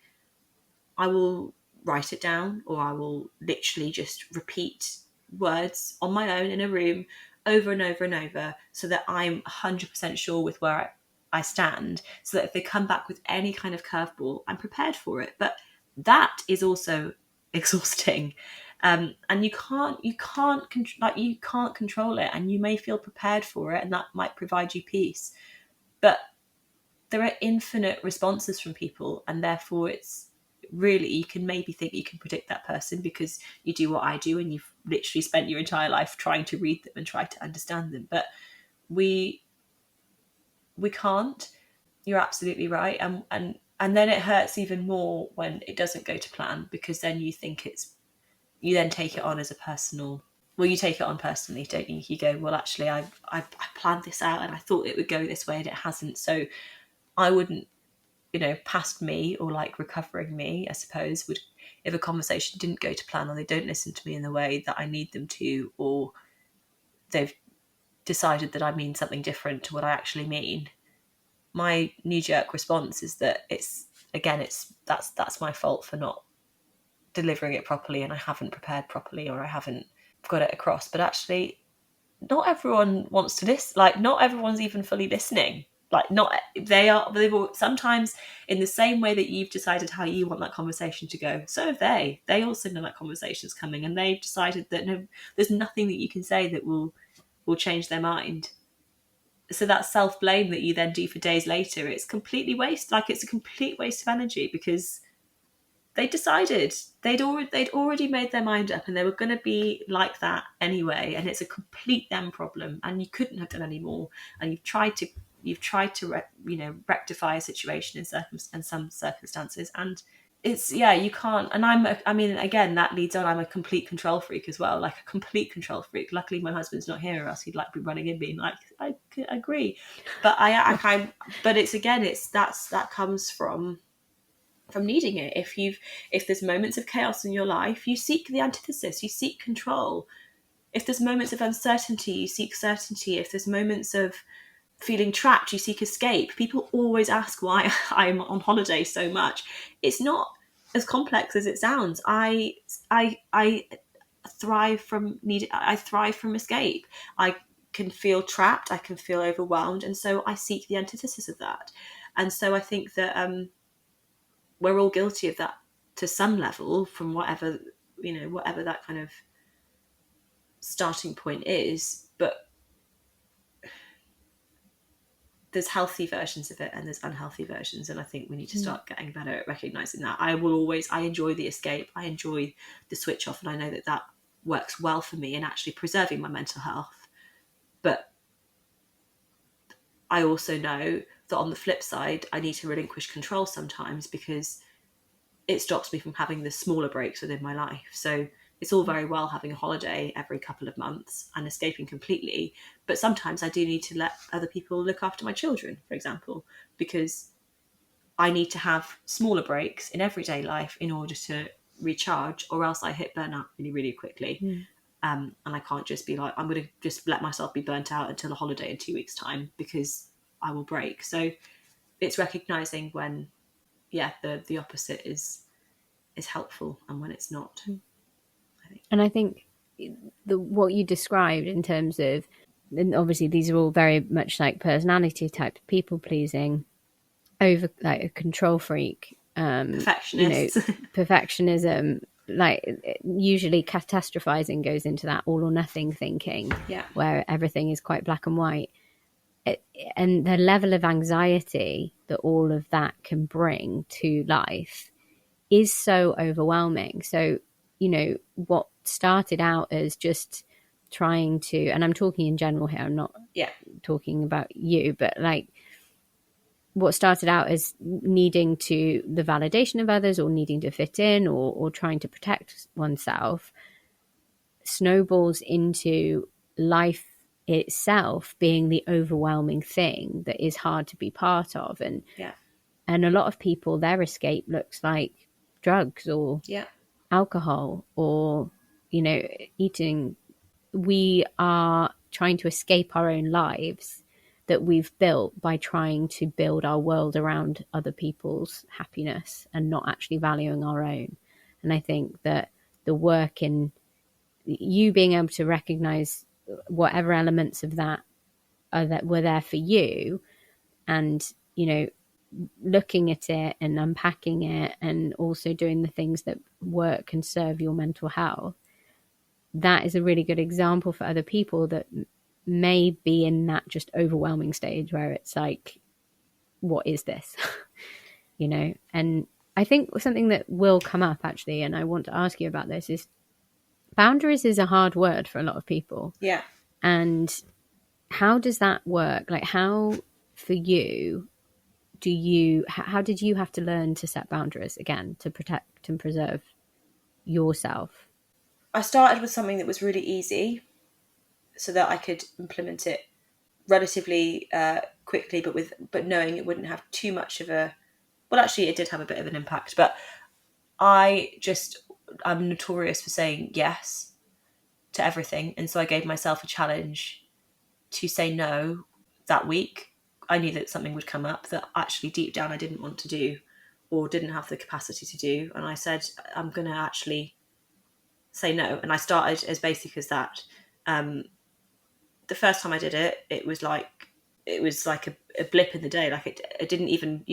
I will write it down, or I will literally just repeat words on my own in a room over and over and over, so that I'm 100% sure with where I stand, so that if they come back with any kind of curveball, I'm prepared for it. But that is also exhausting, and you can't control it, and you may feel prepared for it, and that might provide you peace, but there are infinite responses from people, and therefore it's really, you can maybe think you can predict that person because you do what I do and you've literally spent your entire life trying to read them and try to understand them. But we can't. You're absolutely right. And then it hurts even more when it doesn't go to plan, because then you then take it on as a personal, well, you take it on personally, don't you? You go, well, actually, I planned this out and I thought it would go this way and it hasn't. So I wouldn't, you know, past me, or like recovering me, I suppose, would, if a conversation didn't go to plan, or they don't listen to me in the way that I need them to, or they've decided that I mean something different to what I actually mean, my knee-jerk response is that that's my fault for not delivering it properly, and I haven't prepared properly, or I haven't got it across. But actually, not everyone wants to listen. Like, not everyone's even fully listening. Like, not they've sometimes, in the same way that you've decided how you want that conversation to go, so have they also know that conversation's coming, and they've decided that no, there's nothing that you can say that will change their mind. So that self-blame that you then do for days later, it's completely waste. Like, it's a complete waste of energy, because they decided, they'd already made their mind up, and they were going to be like that anyway, and it's a complete them problem, and you couldn't have done any more. And you've tried to rectify a situation in some circumstances, and it's, yeah, you can't. And I mean, again, that leads on, I'm a complete control freak as well, like a complete control freak. Luckily my husband's not here, or else he'd like be running in being like, I agree. But but it's, again, that comes from needing it. If there's moments of chaos in your life, you seek the antithesis, you seek control. If there's moments of uncertainty, you seek certainty. If there's moments of feeling trapped, you seek escape. People always ask why I'm on holiday so much. It's not as complex as it sounds. I thrive from escape. I can feel trapped, I can feel overwhelmed, and so I seek the antithesis of that. And so I think that we're all guilty of that to some level, from whatever that kind of starting point is. But there's healthy versions of it and there's unhealthy versions, and I think we need to start getting better at recognizing that. I enjoy the escape, I enjoy the switch off, and I know that works well for me in actually preserving my mental health. But I also know that on the flip side, I need to relinquish control sometimes, because it stops me from having the smaller breaks within my life. So it's all very well having a holiday every couple of months and escaping completely, but sometimes I do need to let other people look after my children, for example, because I need to have smaller breaks in everyday life in order to recharge, or else I hit burnout really, really quickly. And I can't just be like, I'm going to just let myself be burnt out until a holiday in 2 weeks' time, because I will break. So it's recognizing when, the opposite is helpful and when it's not. And I think what you described in terms of, and obviously these are all very much like personality type, people pleasing, over like a control freak, Perfectionist, perfectionism, like usually catastrophizing goes into that all or nothing thinking, where everything is quite black and white. And the level of anxiety that all of that can bring to life is so overwhelming. So, what started out as just trying to, and I'm talking in general here, I'm not talking about you, but like what started out as needing to the validation of others, or needing to fit in, or trying to protect oneself, snowballs into life itself being the overwhelming thing that is hard to be part of. And a lot of people, their escape looks like drugs or alcohol or eating. We are trying to escape our own lives that we've built by trying to build our world around other people's happiness and not actually valuing our own. And I think that the work in you being able to recognize whatever elements of that were there for you, and looking at it and unpacking it, and also doing the things that work and serve your mental health, that is a really good example for other people that may be in that just overwhelming stage where it's like, what is this? And I think something that will come up actually, and I want to ask you about this, is boundaries is a hard word for a lot of people. And how does that work? Like, how for you how did you have to learn to set boundaries again to protect and preserve yourself? I started with something that was really easy so that I could implement it relatively quickly, but knowing it wouldn't have too much of a, well, actually it did have a bit of an impact, but I'm notorious for saying yes to everything. And so I gave myself a challenge to say no that week. I knew that something would come up that actually deep down I didn't want to do or didn't have the capacity to do. And I said, I'm going to actually say no. And I started as basic as that. The first time I did it, it was like a blip in the day. Like it didn't even,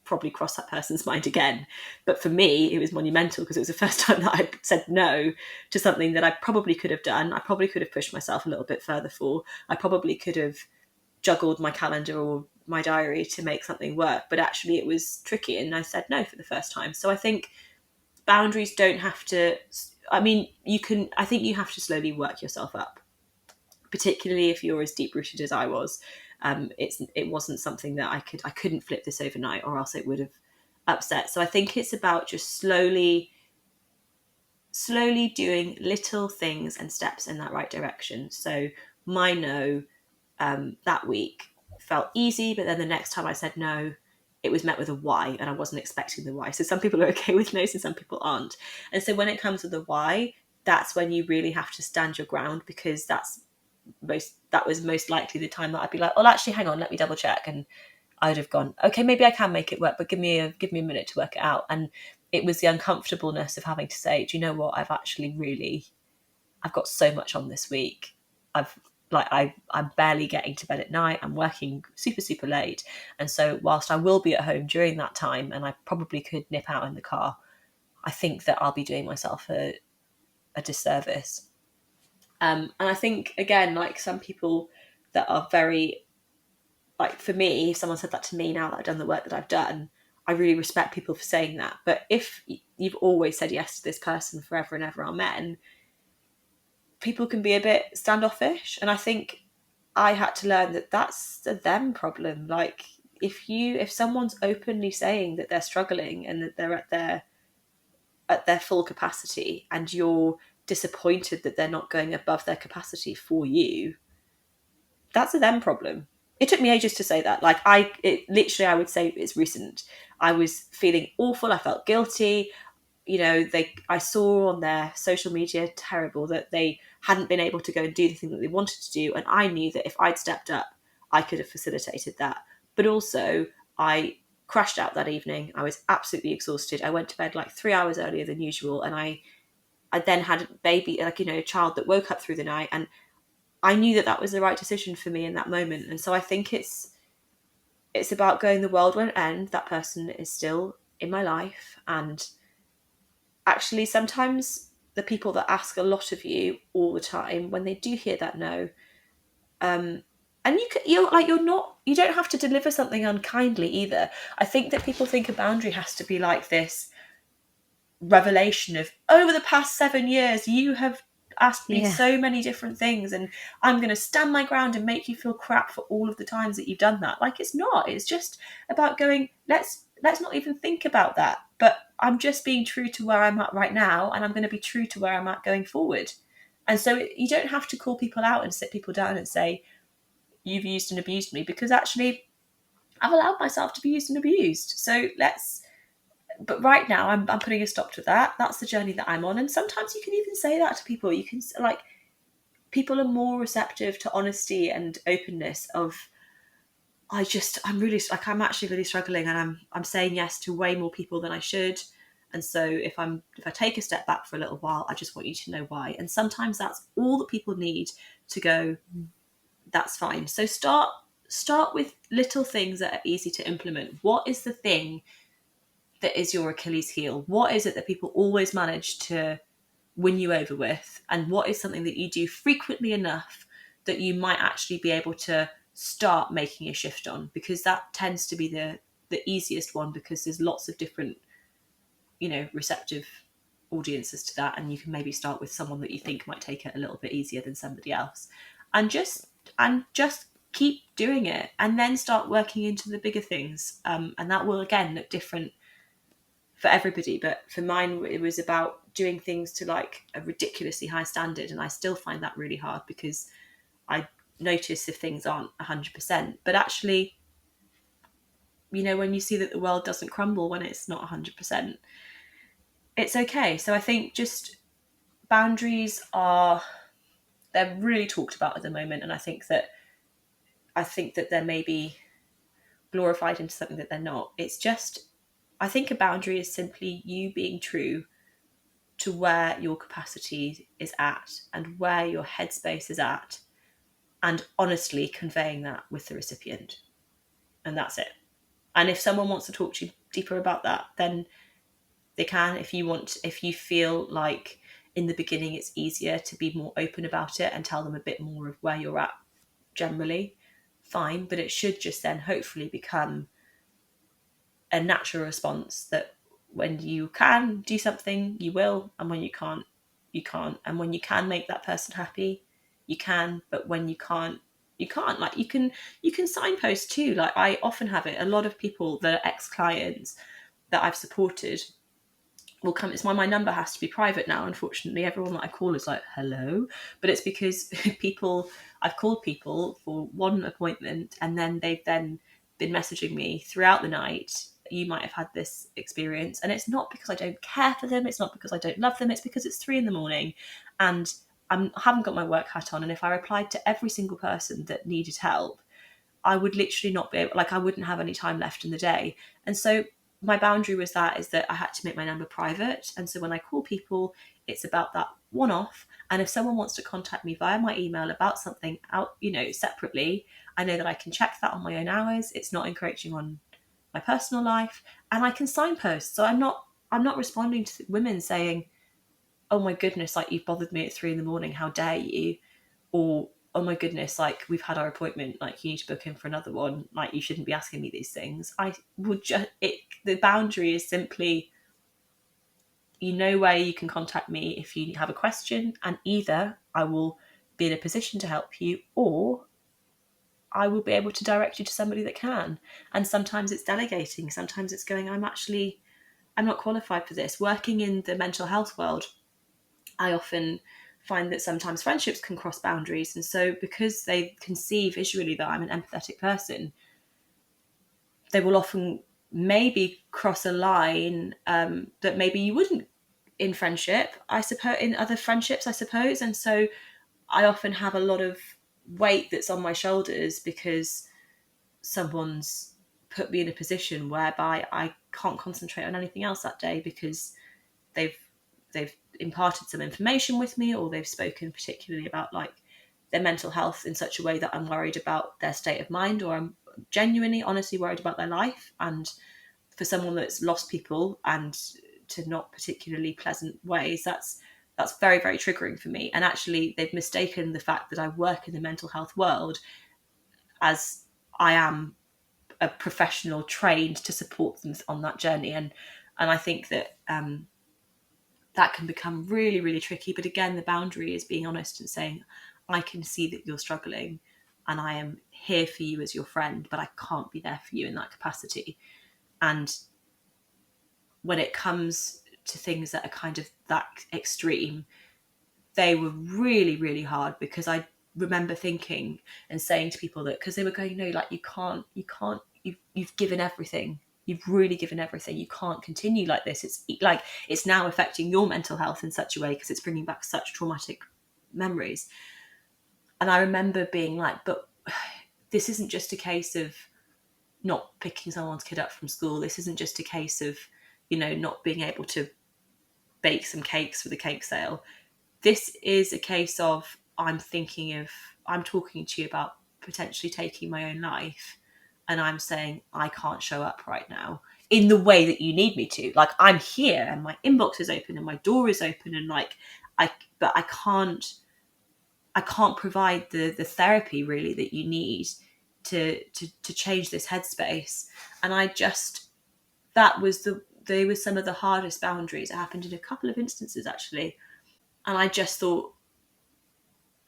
probably cross that person's mind again. But for me, it was monumental because it was the first time that I said no to something that I probably could have done. I probably could have pushed myself a little bit further for. I probably could have juggled my calendar or my diary to make something work. But actually it was tricky and I said no for the first time. So I think boundaries don't have to, I think you have to slowly work yourself up, particularly if you're as deep rooted as I was. It wasn't something that I couldn't flip this overnight, or else it would have upset. So I think it's about just slowly doing little things and steps in that right direction. So my no that week felt easy, but then the next time I said no, it was met with a why, and I wasn't expecting the why. So some people are okay with no's and some people aren't. And so when it comes to the why, that's when you really have to stand your ground, because that was most likely the time that I'd be like, oh, actually, hang on, let me double check. And I'd have gone, okay, maybe I can make it work, but give me a minute to work it out. And it was the uncomfortableness of having to say, do you know what? I've got so much on this week. Like I'm barely getting to bed at night. I'm working super, super late. And so whilst I will be at home during that time, and I probably could nip out in the car, I think that I'll be doing myself a disservice. And I think, again, like some people that are very, like for me, if someone said that to me now that I've done the work that I've done, I really respect people for saying that. But if you've always said yes to this person forever and ever, amen, people can be a bit standoffish. And I think I had to learn that that's a them problem. Like if someone's openly saying that they're struggling and that they're at their full capacity, and you're disappointed that they're not going above their capacity for you, that's a them problem. It took me ages to say that. Like I would say it's recent. I was feeling awful. I felt guilty. I saw on their social media, terrible, that they hadn't been able to go and do the thing that they wanted to do. And I knew that if I'd stepped up, I could have facilitated that. But also I crashed out that evening. I was absolutely exhausted. I went to bed like 3 hours earlier than usual. And I then had a baby, like, a child that woke up through the night. And I knew that that was the right decision for me in that moment. And so I think it's about going, the world won't end. That person is still in my life. And actually, sometimes the people that ask a lot of you all the time, when they do hear that no, and you don't have to deliver something unkindly either. I think that people think a boundary has to be like this revelation of, over the past 7 years, you have asked me so many different things, and I'm going to stand my ground and make you feel crap for all of the times that you've done that. Like, it's not. It's just about going, let's not even think about that. But I'm just being true to where I'm at right now, and I'm going to be true to where I'm at going forward. And so you don't have to call people out and sit people down and say, you've used and abused me, because actually I've allowed myself to be used and abused. So but right now I'm putting a stop to that. That's the journey that I'm on. And sometimes you can even say that to people. You can, like, people are more receptive to honesty and openness of, I'm actually really struggling, and I'm saying yes to way more people than I should. And so if I take a step back for a little while, I just want you to know why. And sometimes that's all that people need to go, that's fine. So start with little things that are easy to implement. What is the thing that is your Achilles heel? What is it that people always manage to win you over with? And what is something that you do frequently enough that you might actually be able to start making a shift on? Because that tends to be the easiest one, because there's lots of different, receptive audiences to that. And you can maybe start with someone that you think might take it a little bit easier than somebody else. And just keep doing it, and then start working into the bigger things. And that will, again, look different for everybody, but for mine, it was about doing things to like a ridiculously high standard. And I still find that really hard, because I notice if things aren't 100%. But actually, when you see that the world doesn't crumble when it's not 100%, it's okay. So I think just boundaries they're really talked about at the moment. And I think that they're maybe glorified into something that they're not. It's just, I think a boundary is simply you being true to where your capacity is at and where your headspace is at, and honestly conveying that with the recipient. And that's it. And if someone wants to talk to you deeper about that, then they can. If you feel like in the beginning it's easier to be more open about it and tell them a bit more of where you're at generally, fine. But it should just then hopefully become a natural response, that when you can do something, you will, and when you can't, you can't. And when you can make that person happy, you can. But when you can't, you can't. Like, you can signpost too. Like, I often have it, a lot of people that are ex-clients that I've supported will come. It's why my number has to be private now, unfortunately. Everyone that I call is like, hello. But it's because I've called people for one appointment, and then they've then been messaging me throughout the night, you might have had this experience. And it's not because I don't care for them, it's not because I don't love them, it's because it's 3 a.m. and I haven't got my work hat on. And if I replied to every single person that needed help, I would literally not be able, I wouldn't have any time left in the day. And so my boundary was is that I had to make my number private. And so when I call people, it's about that one-off. And if someone wants to contact me via my email about something out, separately, I know that I can check that on my own hours. It's not encroaching on my personal life, and I can signpost. So I'm not responding to women saying, oh my goodness, like, you've bothered me at 3 a.m, how dare you? Or, oh my goodness, like, we've had our appointment, like, you need to book in for another one, like, you shouldn't be asking me these things. I would the boundary is simply, where you can contact me if you have a question, and either I will be in a position to help you, or I will be able to direct you to somebody that can. And sometimes it's delegating, sometimes it's going, I'm not qualified for this. Working in the mental health world, I often find that sometimes friendships can cross boundaries. And so because they can see visually that I'm an empathetic person, they will often maybe cross a line that maybe you wouldn't in friendship, I suppose, in other friendships, I suppose. And so I often have a lot of weight that's on my shoulders because someone's put me in a position whereby I can't concentrate on anything else that day because they've imparted some information with me, or they've spoken particularly about like their mental health in such a way that I'm worried about their state of mind, or I'm genuinely, honestly worried about their life. And for someone that's lost people, and to not particularly pleasant ways, that's very, very triggering for me. And actually, they've mistaken the fact that I work in the mental health world as I am a professional trained to support them on that journey. And I think that that can become really, really tricky. But again, the boundary is being honest and saying, I can see that you're struggling and I am here for you as your friend, but I can't be there for you in that capacity. And when it comes to things that are kind of that extreme, they were really, really hard, because I remember thinking and saying to people that, because they were going, no, like, you can't, you've given everything. You've really given everything. You can't continue like this. It's like, it's now affecting your mental health in such a way because it's bringing back such traumatic memories. And I remember being like, but this isn't just a case of not picking someone's kid up from school. This isn't just a case of, not being able to bake some cakes for the cake sale. This is a case of, I'm talking to you about potentially taking my own life, and I'm saying I can't show up right now in the way that you need me to. Like, I'm here and my inbox is open and my door is open, and like, but I can't provide the therapy really that you need to change this headspace. And they were some of the hardest boundaries. It happened in a couple of instances actually. And I just thought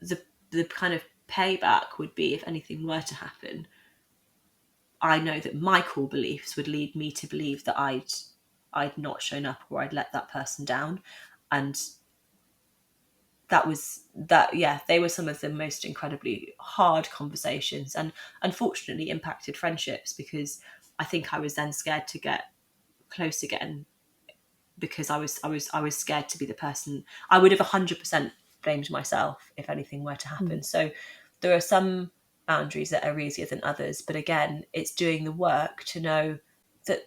the kind of payback would be, if anything were to happen, I know that my core beliefs would lead me to believe that I'd not shown up, or I'd let that person down. And they were some of the most incredibly hard conversations, and unfortunately impacted friendships, because I think I was then scared to get close again, because I was scared to be the person. I would have 100% blamed myself if anything were to happen. So there are some boundaries that are easier than others, but again, it's doing the work to know that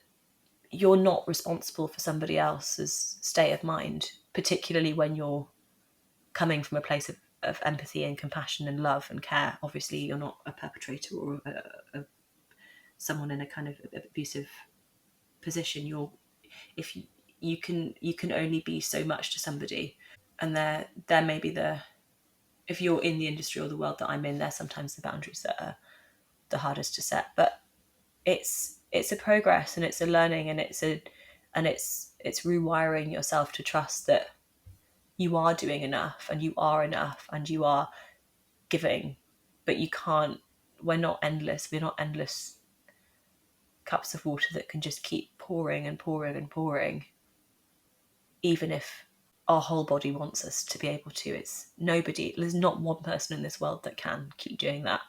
you're not responsible for somebody else's state of mind, particularly when you're coming from a place of empathy and compassion and love and care. Obviously, you're not a perpetrator or someone in a kind of abusive position. You can only be so much to somebody, and there may be if you're in the industry or the world that I'm in, there's sometimes the boundaries that are the hardest to set. But it's a progress, and it's a learning, and it's rewiring yourself to trust that you are doing enough, and you are giving, but you can't. We're not endless. We're not endless cups of water that can just keep pouring and pouring and pouring, even if our whole body wants us to be able to. There's not one person in this world that can keep doing that.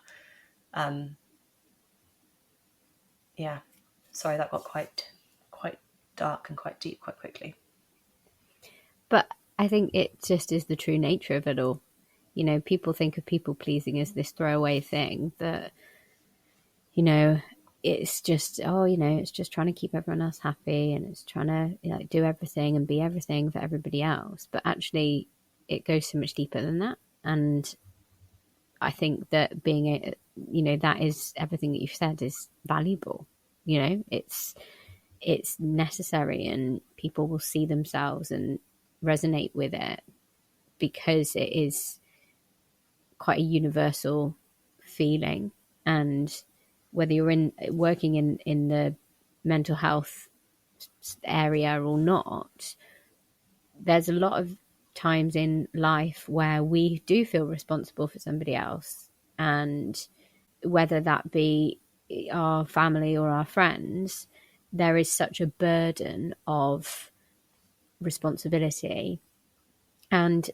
Yeah, sorry, that got quite dark and quite deep quite quickly. But I think it just is the true nature of it all. People think of people pleasing as this throwaway thing that, it's just, it's just trying to keep everyone else happy, and it's trying to do everything and be everything for everybody else. But actually, it goes so much deeper than that. And I think that that is everything that you've said is valuable. It's necessary, and people will see themselves and resonate with it because it is quite a universal feeling. And whether you're working in the mental health area or not, there's a lot of times in life where we do feel responsible for somebody else, and whether that be our family or our friends, there is such a burden of responsibility. And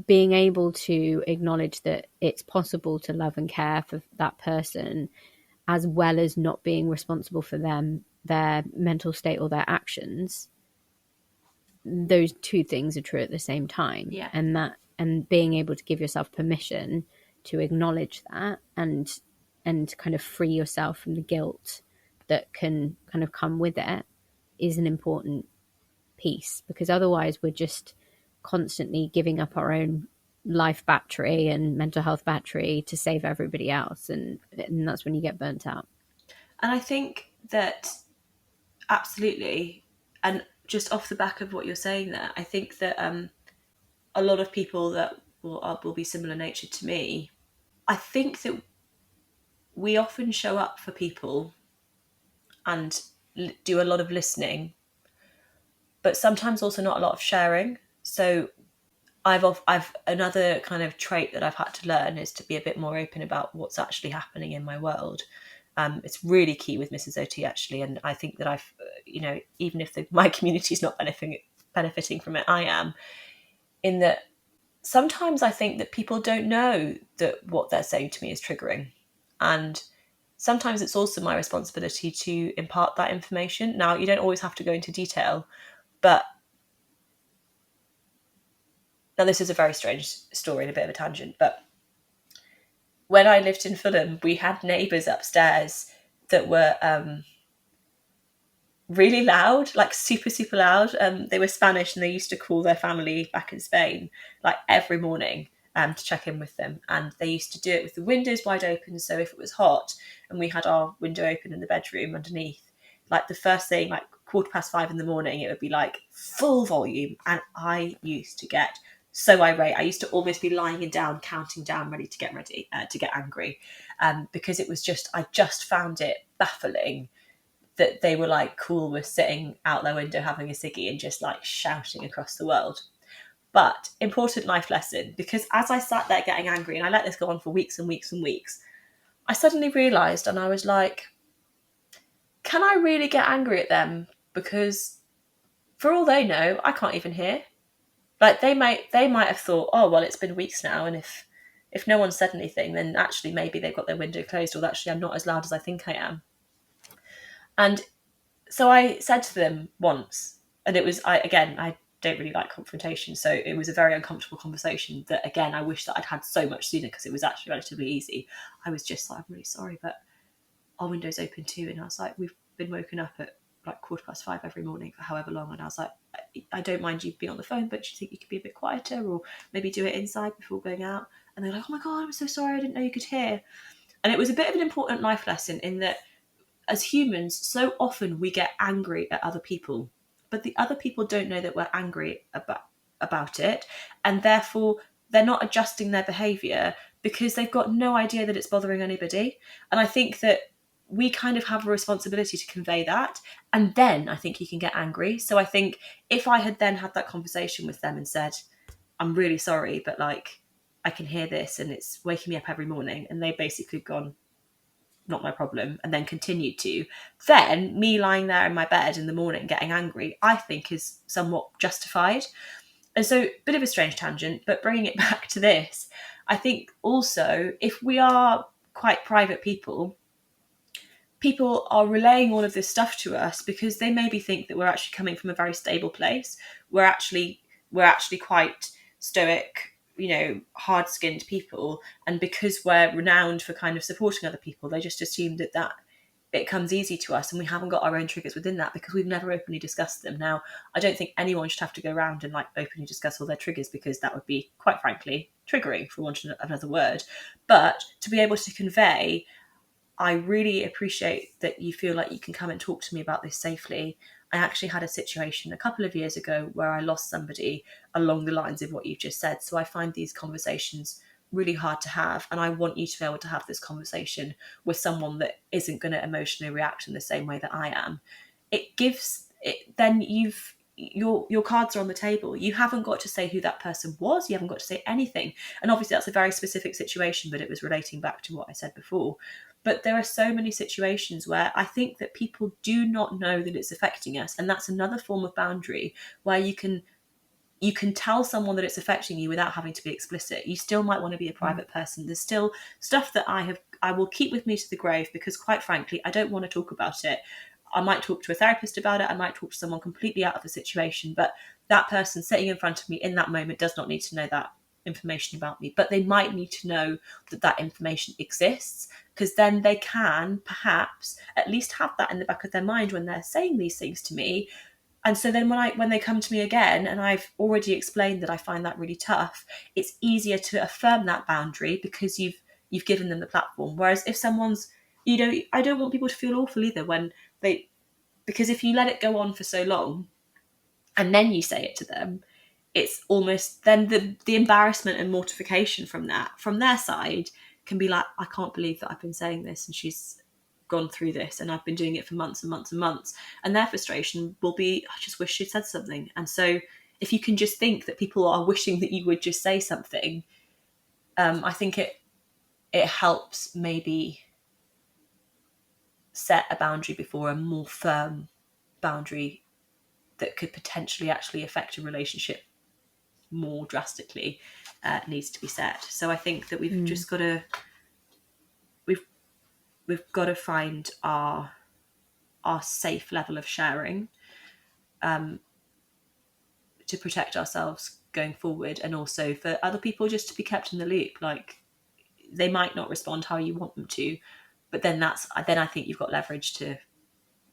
being able to acknowledge that it's possible to love and care for that person, as well as not being responsible for their mental state or their actions, those two things are true at the same time. Yeah. And being able to give yourself permission to acknowledge that, and kind of free yourself from the guilt that can kind of come with it, is an important piece, because otherwise we're just constantly giving up our own life battery and mental health battery to save everybody else, and that's when you get burnt out. And I think that absolutely, and just off the back of what you're saying there, I think that a lot of people that will be similar nature to me, I think that we often show up for people and do a lot of listening, but sometimes also not a lot of sharing. So I've another kind of trait that I've had to learn is to be a bit more open about what's actually happening in my world. It's really key with Mrs. OT, actually, and I think that I've, even if my community is not benefiting from it, I am. In that, sometimes I think that people don't know that what they're saying to me is triggering, and sometimes it's also my responsibility to impart that information. Now, you don't always have to go into detail, but now this is a very strange story and a bit of a tangent, but when I lived in Fulham, we had neighbours upstairs that were really loud, like super, super loud. They were Spanish, and they used to call their family back in Spain like every morning to check in with them. And they used to do it with the windows wide open. So if it was hot and we had our window open in the bedroom underneath, like the first thing, like 5:15 in the morning, it would be like full volume. And I used to get so irate. I used to almost be lying down, counting down, ready to get angry, because it was I just found it baffling that they were like cool with sitting out their window having a ciggy and just like shouting across the world. But important life lesson, because as I sat there getting angry, and I let this go on for weeks and weeks and weeks, I suddenly realised, and I was like, can I really get angry at them? Because for all they know, I can't even hear. Like they might have thought, oh well, it's been weeks now, and if no one said anything, then actually maybe they've got their window closed, or actually I'm not as loud as I think I am. And so I said to them once, and it was I don't really like confrontation, so it was a very uncomfortable conversation that, again, I wish that I'd had so much sooner, because it was actually relatively easy. I was just like, I'm really sorry, but our window's open too. And I was like, we've been woken up at like 5:15 every morning for however long. And I was like, I don't mind you being on the phone, but do you think you could be a bit quieter, or maybe do it inside before going out? And they're like, oh my God, I'm so sorry, I didn't know you could hear. And it was a bit of an important life lesson in that, as humans, so often we get angry at other people, but the other people don't know that we're angry about it, and therefore they're not adjusting their behaviour because they've got no idea that it's bothering anybody. And I think that we kind of have a responsibility to convey that, and then I think you can get angry. So I think if I had then had that conversation with them and said, I'm really sorry, but like I can hear this and it's waking me up every morning, and they basically gone, not my problem, and then continued to, then me lying there in my bed in the morning getting angry, I think is somewhat justified. And so, bit of a strange tangent, but bringing it back to this, I think also, if we are quite private people are relaying all of this stuff to us because they maybe think that we're actually coming from a very stable place. We're actually quite stoic, hard-skinned people, and because we're renowned for kind of supporting other people, they just assume that it comes easy to us, and we haven't got our own triggers within that because we've never openly discussed them. Now, I don't think anyone should have to go around and like openly discuss all their triggers, because that would be, quite frankly, triggering, for want of another word. But to be able to convey, I really appreciate that you feel like you can come and talk to me about this safely. I actually had a situation a couple of years ago where I lost somebody along the lines of what you've just said. So I find these conversations really hard to have, and I want you to be able to have this conversation with someone that isn't going to emotionally react in the same way that I am. It gives it, then your cards are on the table. You haven't got to say who that person was, you haven't got to say anything. And obviously that's a very specific situation, but it was relating back to what I said before. But there are so many situations where I think that people do not know that it's affecting us, and that's another form of boundary, where you can tell someone that it's affecting you without having to be explicit. You still might want to be a private person. There's still stuff that I will keep with me to the grave, because quite frankly, I don't want to talk about it. I might talk to a therapist about it. I might talk to someone completely out of the situation, but that person sitting in front of me in that moment does not need to know that information about me. But they might need to know that that information exists, because then they can perhaps at least have that in the back of their mind when they're saying these things to me. And so then when they come to me again, and I've already explained that I find that really tough, it's easier to affirm that boundary because you've given them the platform. Whereas if someone's, I don't want people to feel awful either when because if you let it go on for so long and then you say it to them, it's almost then the embarrassment and mortification from that, from their side, can be like, I can't believe that I've been saying this and she's gone through this and I've been doing it for months and months and months. And their frustration will be, I just wish she'd said something. And so if you can just think that people are wishing that you would just say something, I think it helps maybe set a boundary before a more firm boundary that could potentially actually affect a relationship more drastically needs to be set. So I think that we've just got to we've got to find our safe level of sharing to protect ourselves going forward, and also for other people just to be kept in the loop. Like, they might not respond how you want them to, but then I think you've got leverage to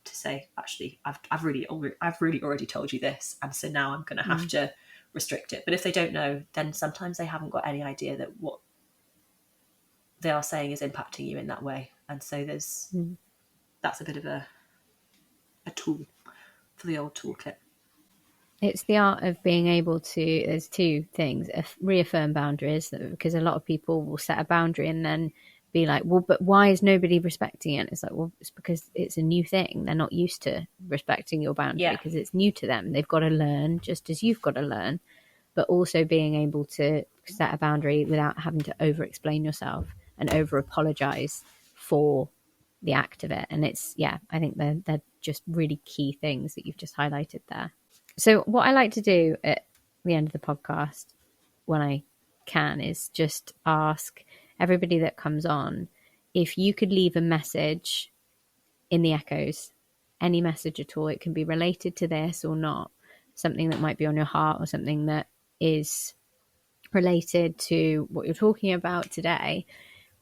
say, actually, I've really already told you this, and so now I'm going to have to restrict it. But if they don't know, then sometimes they haven't got any idea that what they are saying is impacting you in that way. And so that's a bit of a tool for the old toolkit. It's the art of being able to, there's two things, reaffirm boundaries, because a lot of people will set a boundary and then be like, well, but why is nobody respecting it? It's like, well, it's because it's a new thing. They're not used to respecting your boundary because it's new to them. They've got to learn just as you've got to learn, but also being able to set a boundary without having to over explain yourself and over apologize for the act of it. And it's, I think they're just really key things that you've just highlighted there. So what I like to do at the end of the podcast, when I can, is just ask everybody that comes on if you could leave a message in the echoes, any message at all. It can be related to this or not, something that might be on your heart or something that is related to what you're talking about today.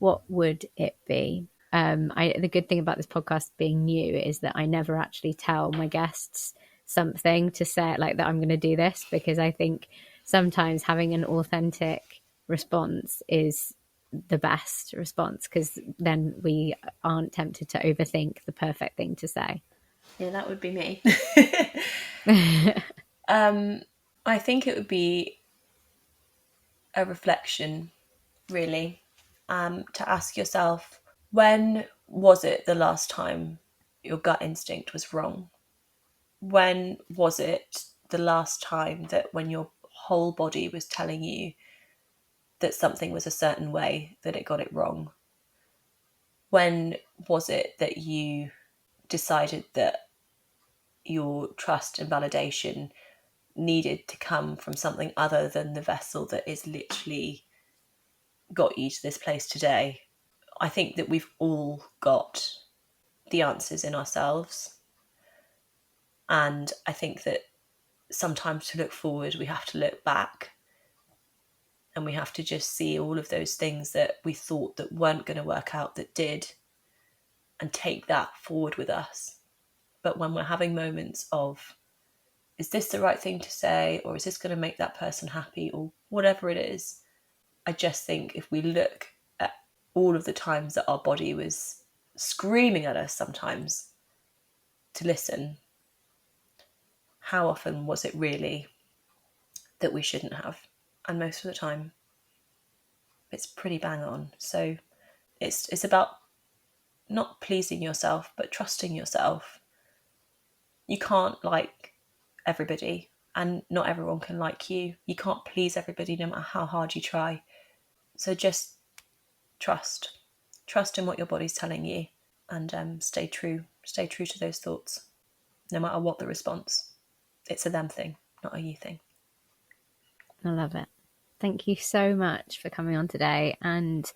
What would it be? The good thing about this podcast being new is that I never actually tell my guests something to say like that I'm going to do this, because I think sometimes having an authentic response is the best response, because then we aren't tempted to overthink the perfect thing to say. Yeah, that would be me. I think it would be a reflection, really, to ask yourself, when was it the last time your gut instinct was wrong? When was it the last time that when your whole body was telling you that something was a certain way, that it got it wrong? When was it that you decided that your trust and validation needed to come from something other than the vessel that is literally got you to this place today? I think that we've all got the answers in ourselves. And I think that sometimes to look forward, we have to look back, and we have to just see all of those things that we thought that weren't going to work out that did, and take that forward with us. But when we're having moments of, is this the right thing to say, or is this going to make that person happy, or whatever it is, I just think if we look at all of the times that our body was screaming at us sometimes to listen, how often was it really that we shouldn't have? And most of the time, it's pretty bang on. So it's about not pleasing yourself, but trusting yourself. You can't like everybody, and not everyone can like you. You can't please everybody no matter how hard you try. So just trust in what your body's telling you, and stay true to those thoughts, no matter what the response. It's a them thing, not a you thing. I love it. Thank you so much for coming on today, and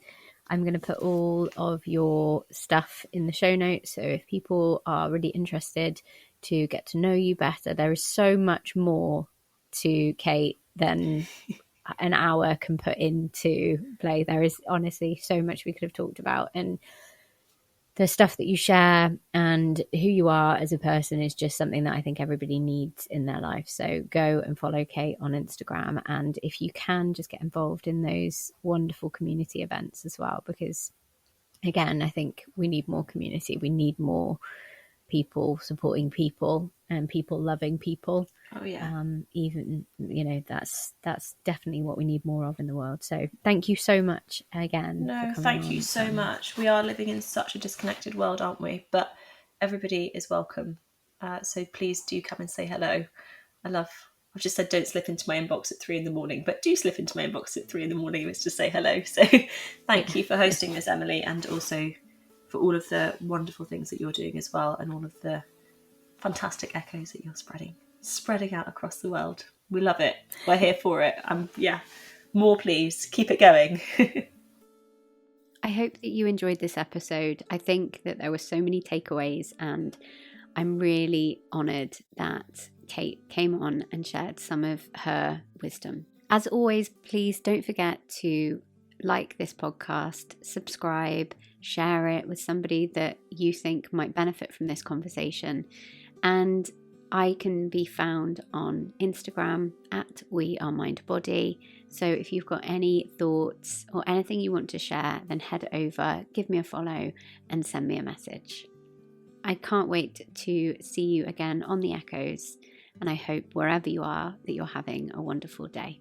I'm going to put all of your stuff in the show notes, so if people are really interested to get to know you better, there is so much more to Kate than an hour can put into play. There is honestly so much we could have talked about, and the stuff that you share and who you are as a person is just something that I think everybody needs in their life. So go and follow Kate on Instagram, and if you can, just get involved in those wonderful community events as well, because again, I think we need more community. We need more people supporting people and people loving people. Oh yeah. Even, that's definitely what we need more of in the world. So thank you so much again. No, thank you so much. We are living in such a disconnected world, aren't we? But everybody is welcome. So please do come and say hello. I've just said don't slip into my inbox at 3 a.m, but do slip into my inbox at 3 a.m. if it's to say hello. So thank you for hosting this, Emily, and also for all of the wonderful things that you're doing as well, and all of the fantastic echoes that you're spreading out across the world. We love it. We're here for it. More please. Keep it going. I hope that you enjoyed this episode. I think that there were so many takeaways, and I'm really honoured that Kate came on and shared some of her wisdom. As always, please don't forget to like this podcast, subscribe, share it with somebody that you think might benefit from this conversation. And I can be found on Instagram at WeAreMindBody. So if you've got any thoughts or anything you want to share, then head over, give me a follow, and send me a message. I can't wait to see you again on the Echoes, and I hope wherever you are that you're having a wonderful day.